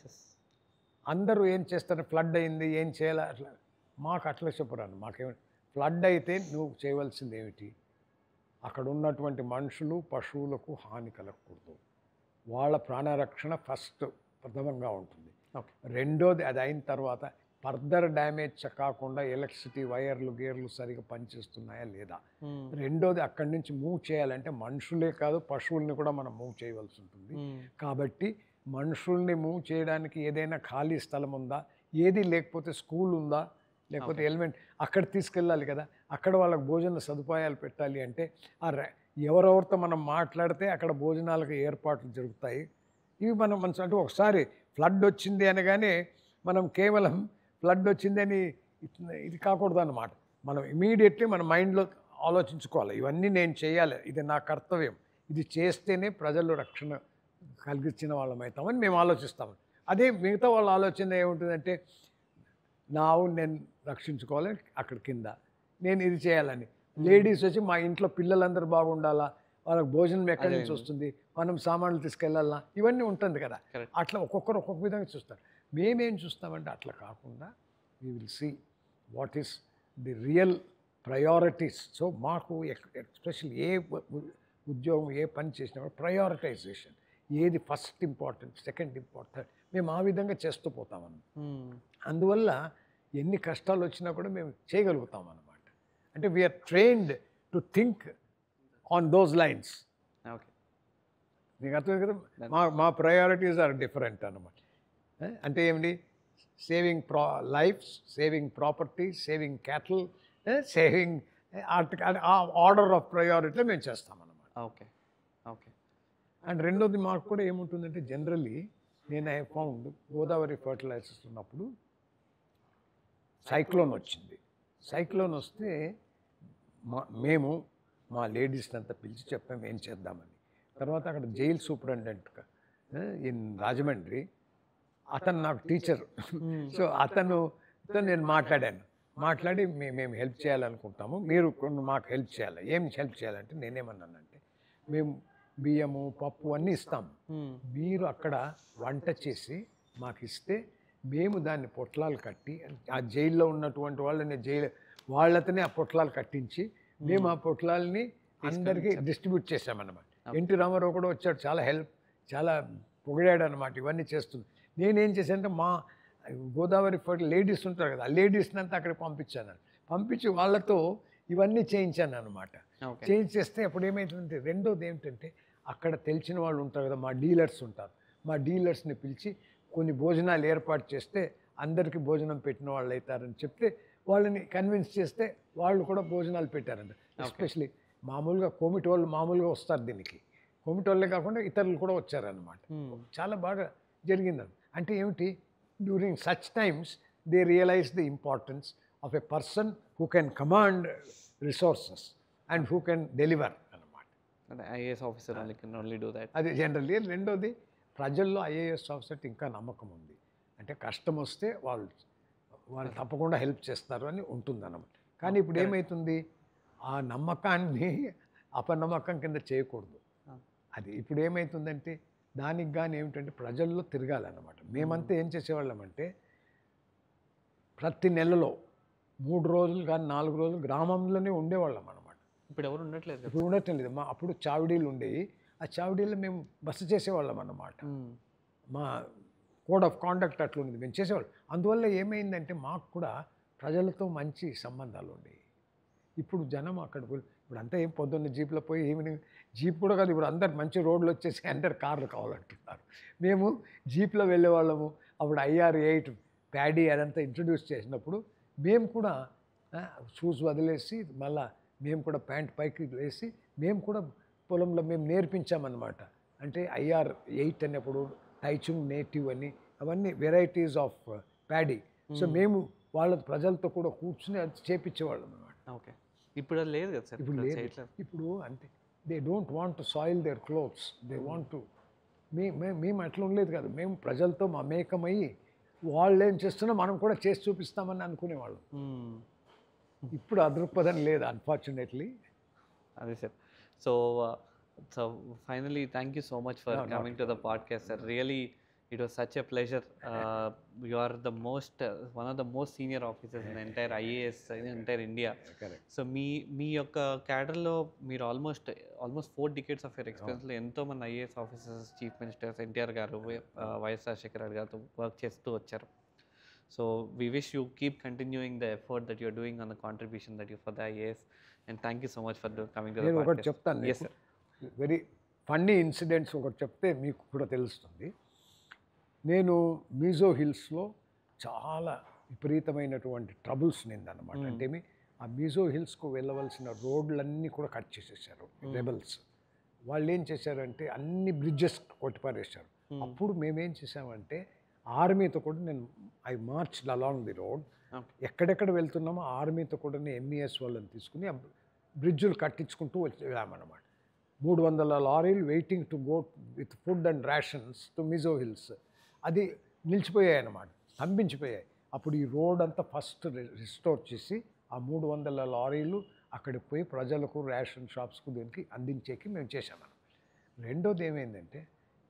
అందరూ ఏం చేస్తారు, ఫ్లడ్ అయింది ఏం చేయాలి అట్లా. మాకు అట్లా చెప్పరాను. మాకేమి ఫ్లడ్ అయితే నువ్వు చేయవలసింది ఏమిటి, అక్కడ ఉన్నటువంటి మనుషులు పశువులకు హాని కలగకూడదు, వాళ్ళ ప్రాణరక్షణ ఫస్ట్ ప్రథమంగా ఉంటుంది. రెండోది అది అయిన తర్వాత ఫర్దర్ డ్యామేజ్ కాకుండా ఎలక్ట్రిసిటీ వైర్లు గేర్లు సరిగా పనిచేస్తున్నాయా లేదా. రెండోది అక్కడి నుంచి మూవ్ చేయాలంటే మనుషులే కాదు పశువుల్ని కూడా మనం మూవ్ చేయవలసి ఉంటుంది. కాబట్టి మనుషుల్ని మూవ్ చేయడానికి ఏదైనా ఖాళీ స్థలం ఉందా, ఏది లేకపోతే స్కూల్ ఉందా, లేకపోతే ఎలిమెంట్ అక్కడ తీసుకెళ్ళాలి కదా, అక్కడ వాళ్ళకి భోజన సదుపాయాలు పెట్టాలి. అంటే ఎవరెవరితో మనం మాట్లాడితే అక్కడ భోజనాలకు ఏర్పాట్లు జరుగుతాయి. ఇవి మనం అంటే ఒకసారి ఫ్లడ్ వచ్చింది అనగానే మనం కేవలం ఫ్లడ్ వచ్చిందని ఇది కాకూడదు అన్నమాట. మనం ఇమీడియట్లీ మన మైండ్లో ఆలోచించుకోవాలి, ఇవన్నీ నేను చేయాలి, ఇది నా కర్తవ్యం, ఇది చేస్తేనే ప్రజలు రక్షణ కలిగించిన వాళ్ళం అవుతామని మేము ఆలోచిస్తాము. అదే మిగతా వాళ్ళ ఆలోచన ఏముంటుందంటే, నా ఆవును నేను రక్షించుకోవాలి, అక్కడ కింద నేను ఇది చేయాలని. లేడీస్ వచ్చి మా ఇంట్లో పిల్లలందరూ బాగుండాలా, వాళ్ళకి భోజనం ఎక్కడి నుంచి వస్తుంది, మనం సామాన్లు తీసుకెళ్ళాలా, ఇవన్నీ ఉంటుంది కదా. Correct. అట్లా ఒక్కొక్కరు ఒక్కొక్క విధంగా చూస్తారు. మేమేం చూస్తామంటే అట్లా కాకుండా we will see what is the real priorities. So మాకు ఎస్పెషల్లీ ఏ ఉద్యోగం ఏ పని చేసినప్పుడు ప్రయారిటైజేషన్, ఏది ఫస్ట్ ఇంపార్టెంట్, సెకండ్ ఇంపార్టెంట్, మేము ఆ విధంగా చేస్తూ పోతామన్నమాట. అందువల్ల ఎన్ని కష్టాలు వచ్చినా కూడా మేము చేయగలుగుతాం అన్నమాట. అంటే we're trained to think on those lines. Okay. మీకు అర్థం కదా, మా ప్రయారిటీస్ ఆర్ డిఫరెంట్ అన్నమాట. అంటే ఏమిటి, saving lives, saving property, saving cattle, saving ఆ ఆర్డర్ ఆఫ్ ప్రయారిటీలో మేము చేస్తామన్నమాట. ఓకే. ఓకే. అండ్ రెండోది మాకు కూడా ఏముంటుందంటే జనరల్లీ నేను ఐ ఫౌండ్ గోదావరి ఫర్టిలైజర్స్ ఉన్నప్పుడు సైక్లోన్ వచ్చింది. సైక్లోన్ వస్తే మేము మా లేడీస్ని అంతా పిలిచి చెప్పాము ఏం చేద్దామని. తర్వాత అక్కడ జైల్ సూపరింటెండెంట్ ఇన్ రాజమండ్రి, అతను నాకు టీచర్. సో అతనుతో నేను మాట్లాడి మేము హెల్ప్ చేయాలనుకుంటాము, మీరు కొన్ని మాకు హెల్ప్ చేయాలి. ఏం హెల్ప్ చేయాలంటే నేనేమన్నానంటే, మేము బియ్యము పప్పు అన్నీ ఇస్తాము, మీరు అక్కడ వంట చేసి మాకు ఇస్తే మేము దాన్ని పొట్లాలు కట్టి ఆ జైల్లో ఉన్నటువంటి వాళ్ళతోనే ఆ పొట్లాలు కట్టించి మేము ఆ పొట్లాలని అందరికీ డిస్ట్రిబ్యూట్ చేసామన్నమాట. ఎన్టీ రామారావు కూడా వచ్చాడు, చాలా పొగిడాడు అనమాట ఇవన్నీ చేస్తుంది. నేనేం చేశానంటే మా గోదావరి లేడీస్ ఉంటారు కదా, ఆ లేడీస్ని అంతా అక్కడికి పంపించి వాళ్ళతో ఇవన్నీ చేయించాను అనమాట. చేస్తే అప్పుడు ఏమైతుందంటే, రెండోది ఏమిటంటే అక్కడ తెలిసిన వాళ్ళు ఉంటారు కదా, మా డీలర్స్ ఉంటారు, మా డీలర్స్ని పిలిచి కొన్ని భోజనాలు ఏర్పాటు చేస్తే అందరికీ భోజనం పెట్టిన వాళ్ళు అవుతారని చెప్తే వాళ్ళని కన్విన్స్ చేస్తే వాళ్ళు కూడా భోజనాలు పెట్టారంట. ఎస్పెషలీ మామూలుగా కోమిటి వాళ్ళు మామూలుగా వస్తారు దీనికి, కోమిటి వాళ్ళే కాకుండా ఇతరులు కూడా వచ్చారనమాట. చాలా బాగా జరిగిందండి. అంటే ఏమిటి, during such times they realize the importance of a person who can command resources and who can deliver అన్నమాట. IAS officer only do that. అది జనరల్లీ. రెండోది, ప్రజల్లో ఐఏఎస్ ఆఫీసర్కి ఇంకా నమ్మకం ఉంది. అంటే కష్టం వస్తే వాళ్ళు తప్పకుండా హెల్ప్ చేస్తారు అని ఉంటుందన్నమాట. కానీ ఇప్పుడు ఏమవుతుంది, ఆ నమ్మకాన్ని అపనమ్మకం కింద చేయకూడదు. అది ఇప్పుడు ఏమవుతుందంటే దానికి కానీ ఏమిటంటే ప్రజల్లో తిరగాలన్నమాట. మేమంతా ఏం చేసేవాళ్ళమంటే ప్రతి నెలలో 3 రోజులు కానీ 4 రోజులు గ్రామంలోనే ఉండేవాళ్ళం అన్నమాట. ఇప్పుడు ఎవరు ఉండట్లేదు. ఇప్పుడు ఉండటం లేదు. అప్పుడు చావిడీలు ఉండేవి, ఆ చావిడీలో మేము బస చేసేవాళ్ళం అన్నమాట. మా కోడ్ ఆఫ్ కాండక్ట్ అట్లా ఉంది, మేము చేసేవాళ్ళం. అందువల్ల ఏమైందంటే మాకు కూడా ప్రజలతో మంచి సంబంధాలు ఉండేవి. ఇప్పుడు జనం ఇప్పుడు అంతా ఏం పొద్దున్న జీప్లో పోయి ఈవినింగ్ జీప్ కూడా కాదు, ఇప్పుడు అందరు మంచి రోడ్లు వచ్చేసి అందరు కార్లు కావాలంటున్నారు. మేము జీప్లో వెళ్ళేవాళ్ళము. అప్పుడు IR8 ప్యాడీ అదంతా ఇంట్రడ్యూస్ చేసినప్పుడు మేము కూడా షూస్ వదిలేసి మళ్ళీ మేము కూడా ప్యాంట్ పైకి వేసి మేము కూడా పొలంలో మేము నేర్పించామన్నమాట. అంటే IR8 అనేప్పుడు టైచుంగ్ నేటివ్ అని అవన్నీ వెరైటీస్ ఆఫ్ ప్యాడీ. సో మేము వాళ్ళ ప్రజలతో కూడా కూర్చుని అది చేపించేవాళ్ళం అన్నమాట. ఓకే. ఇప్పుడు లేదు కదా సార్. ఇప్పుడు లేదు. ఇప్పుడు అంటే they don't want to soil their clothes, they want to మేము అట్లా ఉండలేదు కదా. మేము ప్రజలతో మమేకమయ్యి వాళ్ళు ఏం చేస్తున్నా మనం కూడా చేసి చూపిస్తామని అనుకునేవాళ్ళం. ఇప్పుడు ఆ దృక్పథం లేదు, అన్ఫార్చునేట్లీ. అదే sir. So finally thank you so much for coming to the podcast sir. Really it was such a pleasure. You are one of the most senior officers in the entire IAS in entire India. Correct. So మీ యొక్క క్యాడర్లో మీరు almost 4 decades of your experience ఎంతో మంది IAS officers, chief ministers, NTR గారు, YS Rajasekhara Reddy గారితో work చేస్తూ వచ్చారు. So we wish you keep continuing the effort that you're doing on the contribution that you for the IAS, and thank you so much for coming to the podcast. ఒకటి చెప్తాను. Yes sir. Very funny incidents ఒకటి చెప్తే మీకు కూడా తెలుస్తుంది. నేను మీజో హిల్స్లో చాలా విపరీతమైనటువంటి ట్రబుల్స్ నిందనమాట. అంటే ఆ మీజో హిల్స్కు వెళ్ళవలసిన రోడ్లన్నీ కూడా కట్ చేసేసారు రెబల్స్. వాళ్ళు ఏం చేశారంటే అన్ని బ్రిడ్జెస్ కొట్టిపారేశారు. అప్పుడు మేమేం చేసామంటే ఆర్మీతో కూడా ఐ మార్చ్డ్ అలాంగ్ ది రోడ్. ఎక్కడెక్కడ వెళ్తున్నామో ఆర్మీతో కూడా MES వాళ్ళని తీసుకుని ఆ బ్రిడ్జులు కట్టించుకుంటూ వెళ్ళామన్నమాట. 300 లారీలు waiting to go with food and rations to Mizo hills. అది నిలిచిపోయాయి అన్నమాట, స్తంభించిపోయాయి. అప్పుడు ఈ రోడ్ అంతా ఫస్ట్ రిస్టోర్ చేసి ఆ 300 లారీలు అక్కడికి పోయి ప్రజలకు రేషన్ షాప్స్కు దీనికి అందించేకి మేము చేశాము. రెండోది ఏమైందంటే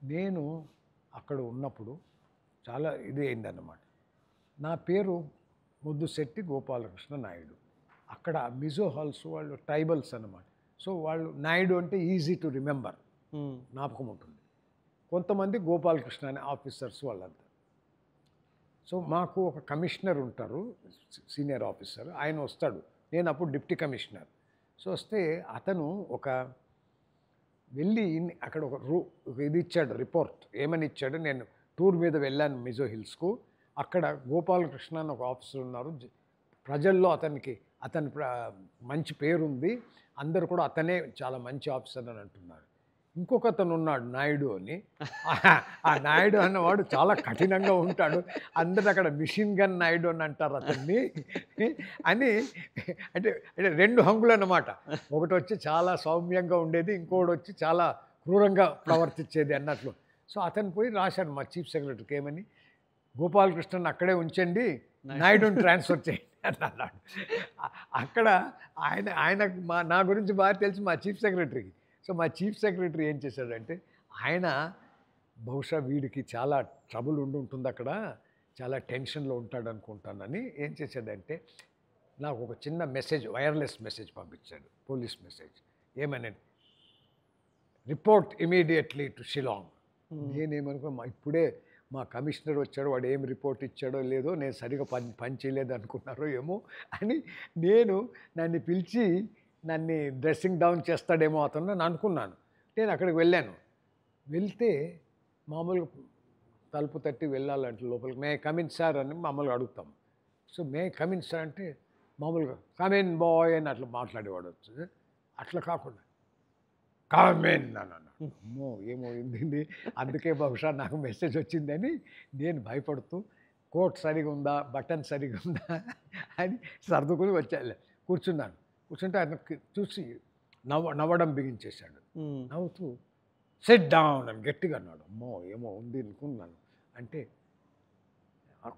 నేను అక్కడ ఉన్నప్పుడు చాలా ఇది అయిందన్నమాట. నా పేరు ముద్దుశెట్టి గోపాలకృష్ణ నాయుడు. అక్కడ మిజో హాల్స్ వాళ్ళు ట్రైబల్స్ అన్నమాట. సో వాళ్ళు నాయుడు అంటే ఈజీ టు రిమెంబర్, జ్ఞాపకం ఉంటుంది. కొంతమంది గోపాలకృష్ణ అనే ఆఫీసర్స్ వాళ్ళంతా. సో మాకు ఒక కమిషనర్ ఉంటారు, సీనియర్ ఆఫీసర్, ఆయన వస్తాడు. నేను అప్పుడు డిప్యూటీ కమిషనర్. సో వస్తే అతను ఒక వెళ్ళి అక్కడ ఒక ఇది ఇచ్చాడు, రిపోర్ట్. ఏమని ఇచ్చాడు, నేను టూర్ మీద వెళ్ళాను మిజో హిల్స్కు. అక్కడ గోపాలకృష్ణ అని ఒక ఆఫీసర్ ఉన్నారు, ప్రజల్లో అతని మంచి పేరుంది, అందరు కూడా అతనే చాలా మంచి ఆఫీసర్ అని అంటున్నారు. ఇంకొక అతను ఉన్నాడు నాయుడు అని. ఆ నాయుడు అన్నవాడు చాలా కఠినంగా ఉంటాడు, అందరు అక్కడ మిషన్ గన్ నాయుడు అని అంటారు అతన్ని అని. అంటే రెండు హంగులు అన్నమాట. ఒకటి వచ్చి చాలా సౌమ్యంగా ఉండేది, ఇంకోటి వచ్చి చాలా క్రూరంగా ప్రవర్తించేది అన్నట్లు. సో అతను పోయి రాశాడు మా చీఫ్ సెక్రటరీకి, ఏమని, గోపాలకృష్ణన్ అక్కడే ఉంచండి, నాయుడుని ట్రాన్స్ఫర్ చేయండి అని అన్నాడు. అక్కడ ఆయనకు నా గురించి బాగా తెలుసు మా చీఫ్ సెక్రటరీకి. సో మా చీఫ్ సెక్రటరీ ఏం చేశాడంటే, ఆయన బహుశా వీడికి చాలా ట్రబుల్ ఉంటుంది అక్కడ, చాలా టెన్షన్లో ఉంటాడు అనుకుంటానని ఏం చేశాడంటే, నాకు ఒక చిన్న మెసేజ్, వైర్లెస్ మెసేజ్ పంపించాడు, పోలీస్ మెసేజ్. ఏమని, రిపోర్ట్ ఇమీడియట్లీ టు షిలాంగ్. నేనేమనుకో, ఇప్పుడే మా కమిషనర్ వచ్చాడు, వాడు ఏం రిపోర్ట్ ఇచ్చాడో లేదో, నేను సరిగా పని చేయలేదు అనుకున్నారో ఏమో అని నన్ను పిలిచి నన్ను డ్రెస్సింగ్ డౌన్ చేస్తాడేమో అతను అని అనుకున్నాను. నేను అక్కడికి వెళ్ళాను. వెళ్తే మామూలుగా తలుపు తట్టి వెళ్ళాలంటే లోపలికి, మే కమిన్ సార్ అని మామూలుగా అడుగుతాం. సో మే కమిన్ సార్ అంటే మామూలుగా కమిన్ బాయ్ అని అట్లా మాట్లాడేవాడు. వచ్చి అట్లా కాకుండా కమిన్ అని అన్నాడు. అమ్మో ఏమో ఏంది, అందుకే బహుశా నాకు మెసేజ్ వచ్చిందని నేను భయపడుతూ, కోట్ సరిగా ఉందా, బటన్ సరిగా ఉందా అని సర్దుకుని కూర్చున్నాను. కూర్చుంటే ఆయన చూసి నవ్వడం బిగించేశాడు. నవ్వుతూ సెట్ డౌన్ అని గట్టిగా అన్నాడు. అమ్మో ఏమో ఉంది అనుకున్నాను. అంటే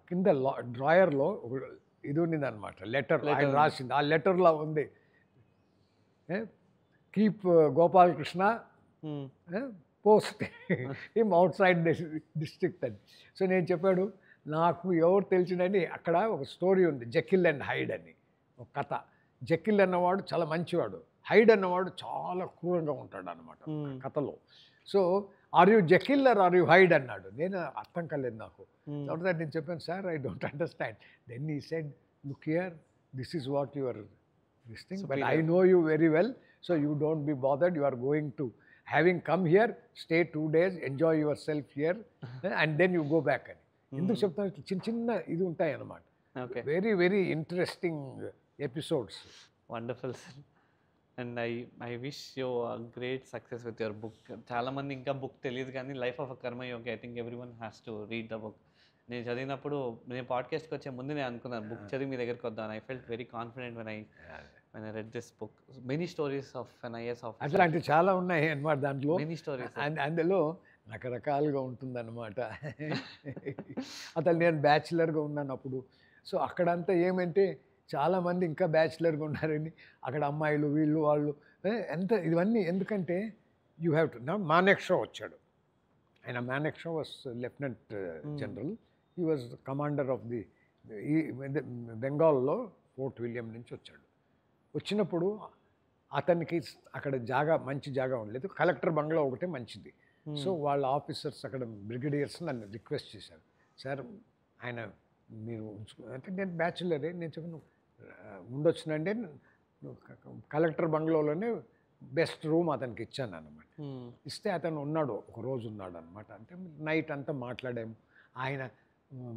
కింద డ్రాయర్లో ఒక ఇది ఉండింది అనమాట, లెటర్ ఆయన రాసింది. ఆ లెటర్లో ఉంది, keep Gopalakrishna post him out side district అని. సో నేను చెప్పాడు, నాకు ఎవరు తెలిసిందని, అక్కడ ఒక స్టోరీ ఉంది, జెకిల్ అండ్ హైడ్ అని ఒక కథ. జెకిల్ అన్నవాడు చాలా మంచివాడు, హైడ్ అన్నవాడు చాలా క్రూరంగా ఉంటాడు అనమాట కథలో. So are you Jekyll or are you Hyde అన్నాడు. నేను అర్థం కాలేదు నాకు. తర్వాత నేను చెప్పాను, sir I don't understand. Then he said, look here, this is what your this thing, but I know you very well, so you don't be bothered, you are going to having come here, stay 2 days, enjoy yourself here and then you go back అని. ఎందుకు చెప్తాను, చిన్న చిన్న ఇది ఉంటాయి అన్నమాట, very very interesting episodes. Wonderful sir. And I wish you great success with your book. చాలామంది ఇంకా బుక్ తెలియదు కానీ life of a Karmayogi, I think every one has to read the book. నేను చదివినప్పుడు, నేను పాడ్కాస్ట్కి వచ్చే ముందు నేను అనుకున్నాను బుక్ చదివి మీ దగ్గరికి వద్దాను. I felt very confident when I read this book. Many stories of an IAS officer, అట్లాంటి చాలా ఉన్నాయి అన్నమాట దాంట్లో. మెనీ స్టోరీస్, అందులో రకరకాలుగా ఉంటుందన్నమాట. అసలు నేను బ్యాచిలర్గా ఉన్నాను అప్పుడు. సో అక్కడంతా ఏమంటే చాలామంది ఇంకా బ్యాచిలర్గా ఉన్నారని, అక్కడ అమ్మాయిలు వీళ్ళు వాళ్ళు ఎంత ఇవన్నీ. ఎందుకంటే యూ హ్యావ్ టు నా మానెక్షా వచ్చాడు. ఆయన Manekshaw was lieutenant general, he was commander of the బెంగాల్లో ఫోర్ట్ విలియం నుంచి వచ్చాడు. వచ్చినప్పుడు అతనికి అక్కడ మంచి జాగా ఉండలేదు, కలెక్టర్ బంగ్లా ఒకటే మంచిది. సో వాళ్ళ ఆఫీసర్స్ అక్కడ బ్రిగేడియర్స్ నన్ను రిక్వెస్ట్ చేశారు, సార్ ఆయన మీరు అంటే నేను బ్యాచులరే, నేను చెప్పను ఉండొచ్చునండి, కలెక్టర్ బంగ్లాలోనే బెస్ట్ రూమ్ అతనికి ఇచ్చాను అన్నమాట. ఇస్తే అతను ఉన్నాడు, ఒక రోజు ఉన్నాడు అనమాట. అంటే నైట్ అంతా మాట్లాడాము. ఆయన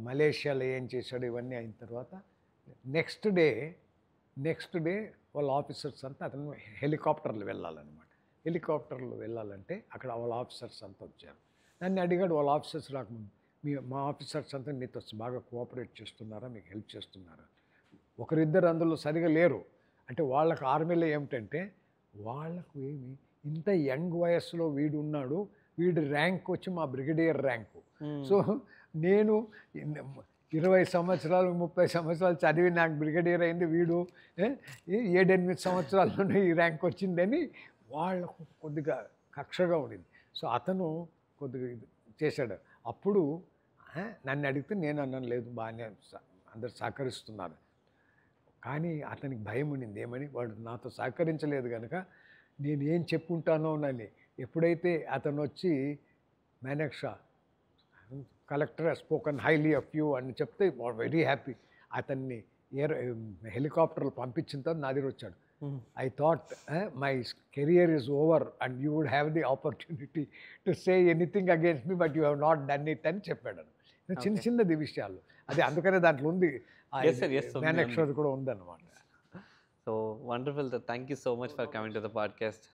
మలేషియాలో ఏం చేశాడు ఇవన్నీ అయిన తర్వాత నెక్స్ట్ డే వాళ్ళ ఆఫీసర్స్ అంతా అతను హెలికాప్టర్లు వెళ్ళాలన్నమాట. హెలికాప్టర్లు వెళ్ళాలంటే అక్కడ వాళ్ళ ఆఫీసర్స్ అంతా వచ్చారు. నన్ను అడిగాడు, వాళ్ళ ఆఫీసర్స్ రాకముందు, మా ఆఫీసర్స్ అంతా నీతో బాగా కోఆపరేట్ చేస్తున్నారా, మీకు హెల్ప్ చేస్తున్నారా? ఒకరిద్దరు అందులో సరిగా లేరు. అంటే వాళ్ళకు ఆర్మీలో ఏమిటంటే వాళ్ళకు ఏమి ఇంత యంగ్ వయస్సులో వీడు ఉన్నాడు, వీడి ర్యాంక్ వచ్చి మా బ్రిగేడియర్ ర్యాంకు. సో నేను 20 సంవత్సరాలు 30 సంవత్సరాలు చదివి నాకు బ్రిగేడియర్ అయింది వీడు 7-8 సంవత్సరాల్లోనే ఈ ర్యాంక్ వచ్చిందని వాళ్ళకు కొద్దిగా కక్షగా ఉండింది. సో అతను కొద్దిగా ఇది చేశాడు. అప్పుడు నన్ను అడిగితే నేను అన్నాను, లేదు బాగానే అందరు సహకరిస్తున్నారు. కానీ అతనికి భయం ఉండింది. ఏమని, వాడు నాతో సహకరించలేదు కనుక నేను ఏం చెప్పుంటానోనని. ఎప్పుడైతే అతను వచ్చి Meenakshi collector spoken highly of you అని చెప్తే వెరీ హ్యాపీ. అతన్ని హెలికాప్టర్లు పంపించిన తర్వాత నా దగ్గర వచ్చాడు. I thought my career is over and you would have the opportunity to say anything against me but you have not done it అని చెప్పాడు. చిన్న చిన్నది విషయాలు అది, అందుకనే దాంట్లో ఉంది మీనాక్షి కూడా ఉందన్నమాట. So wonderful. Thank you so much for coming to the podcast.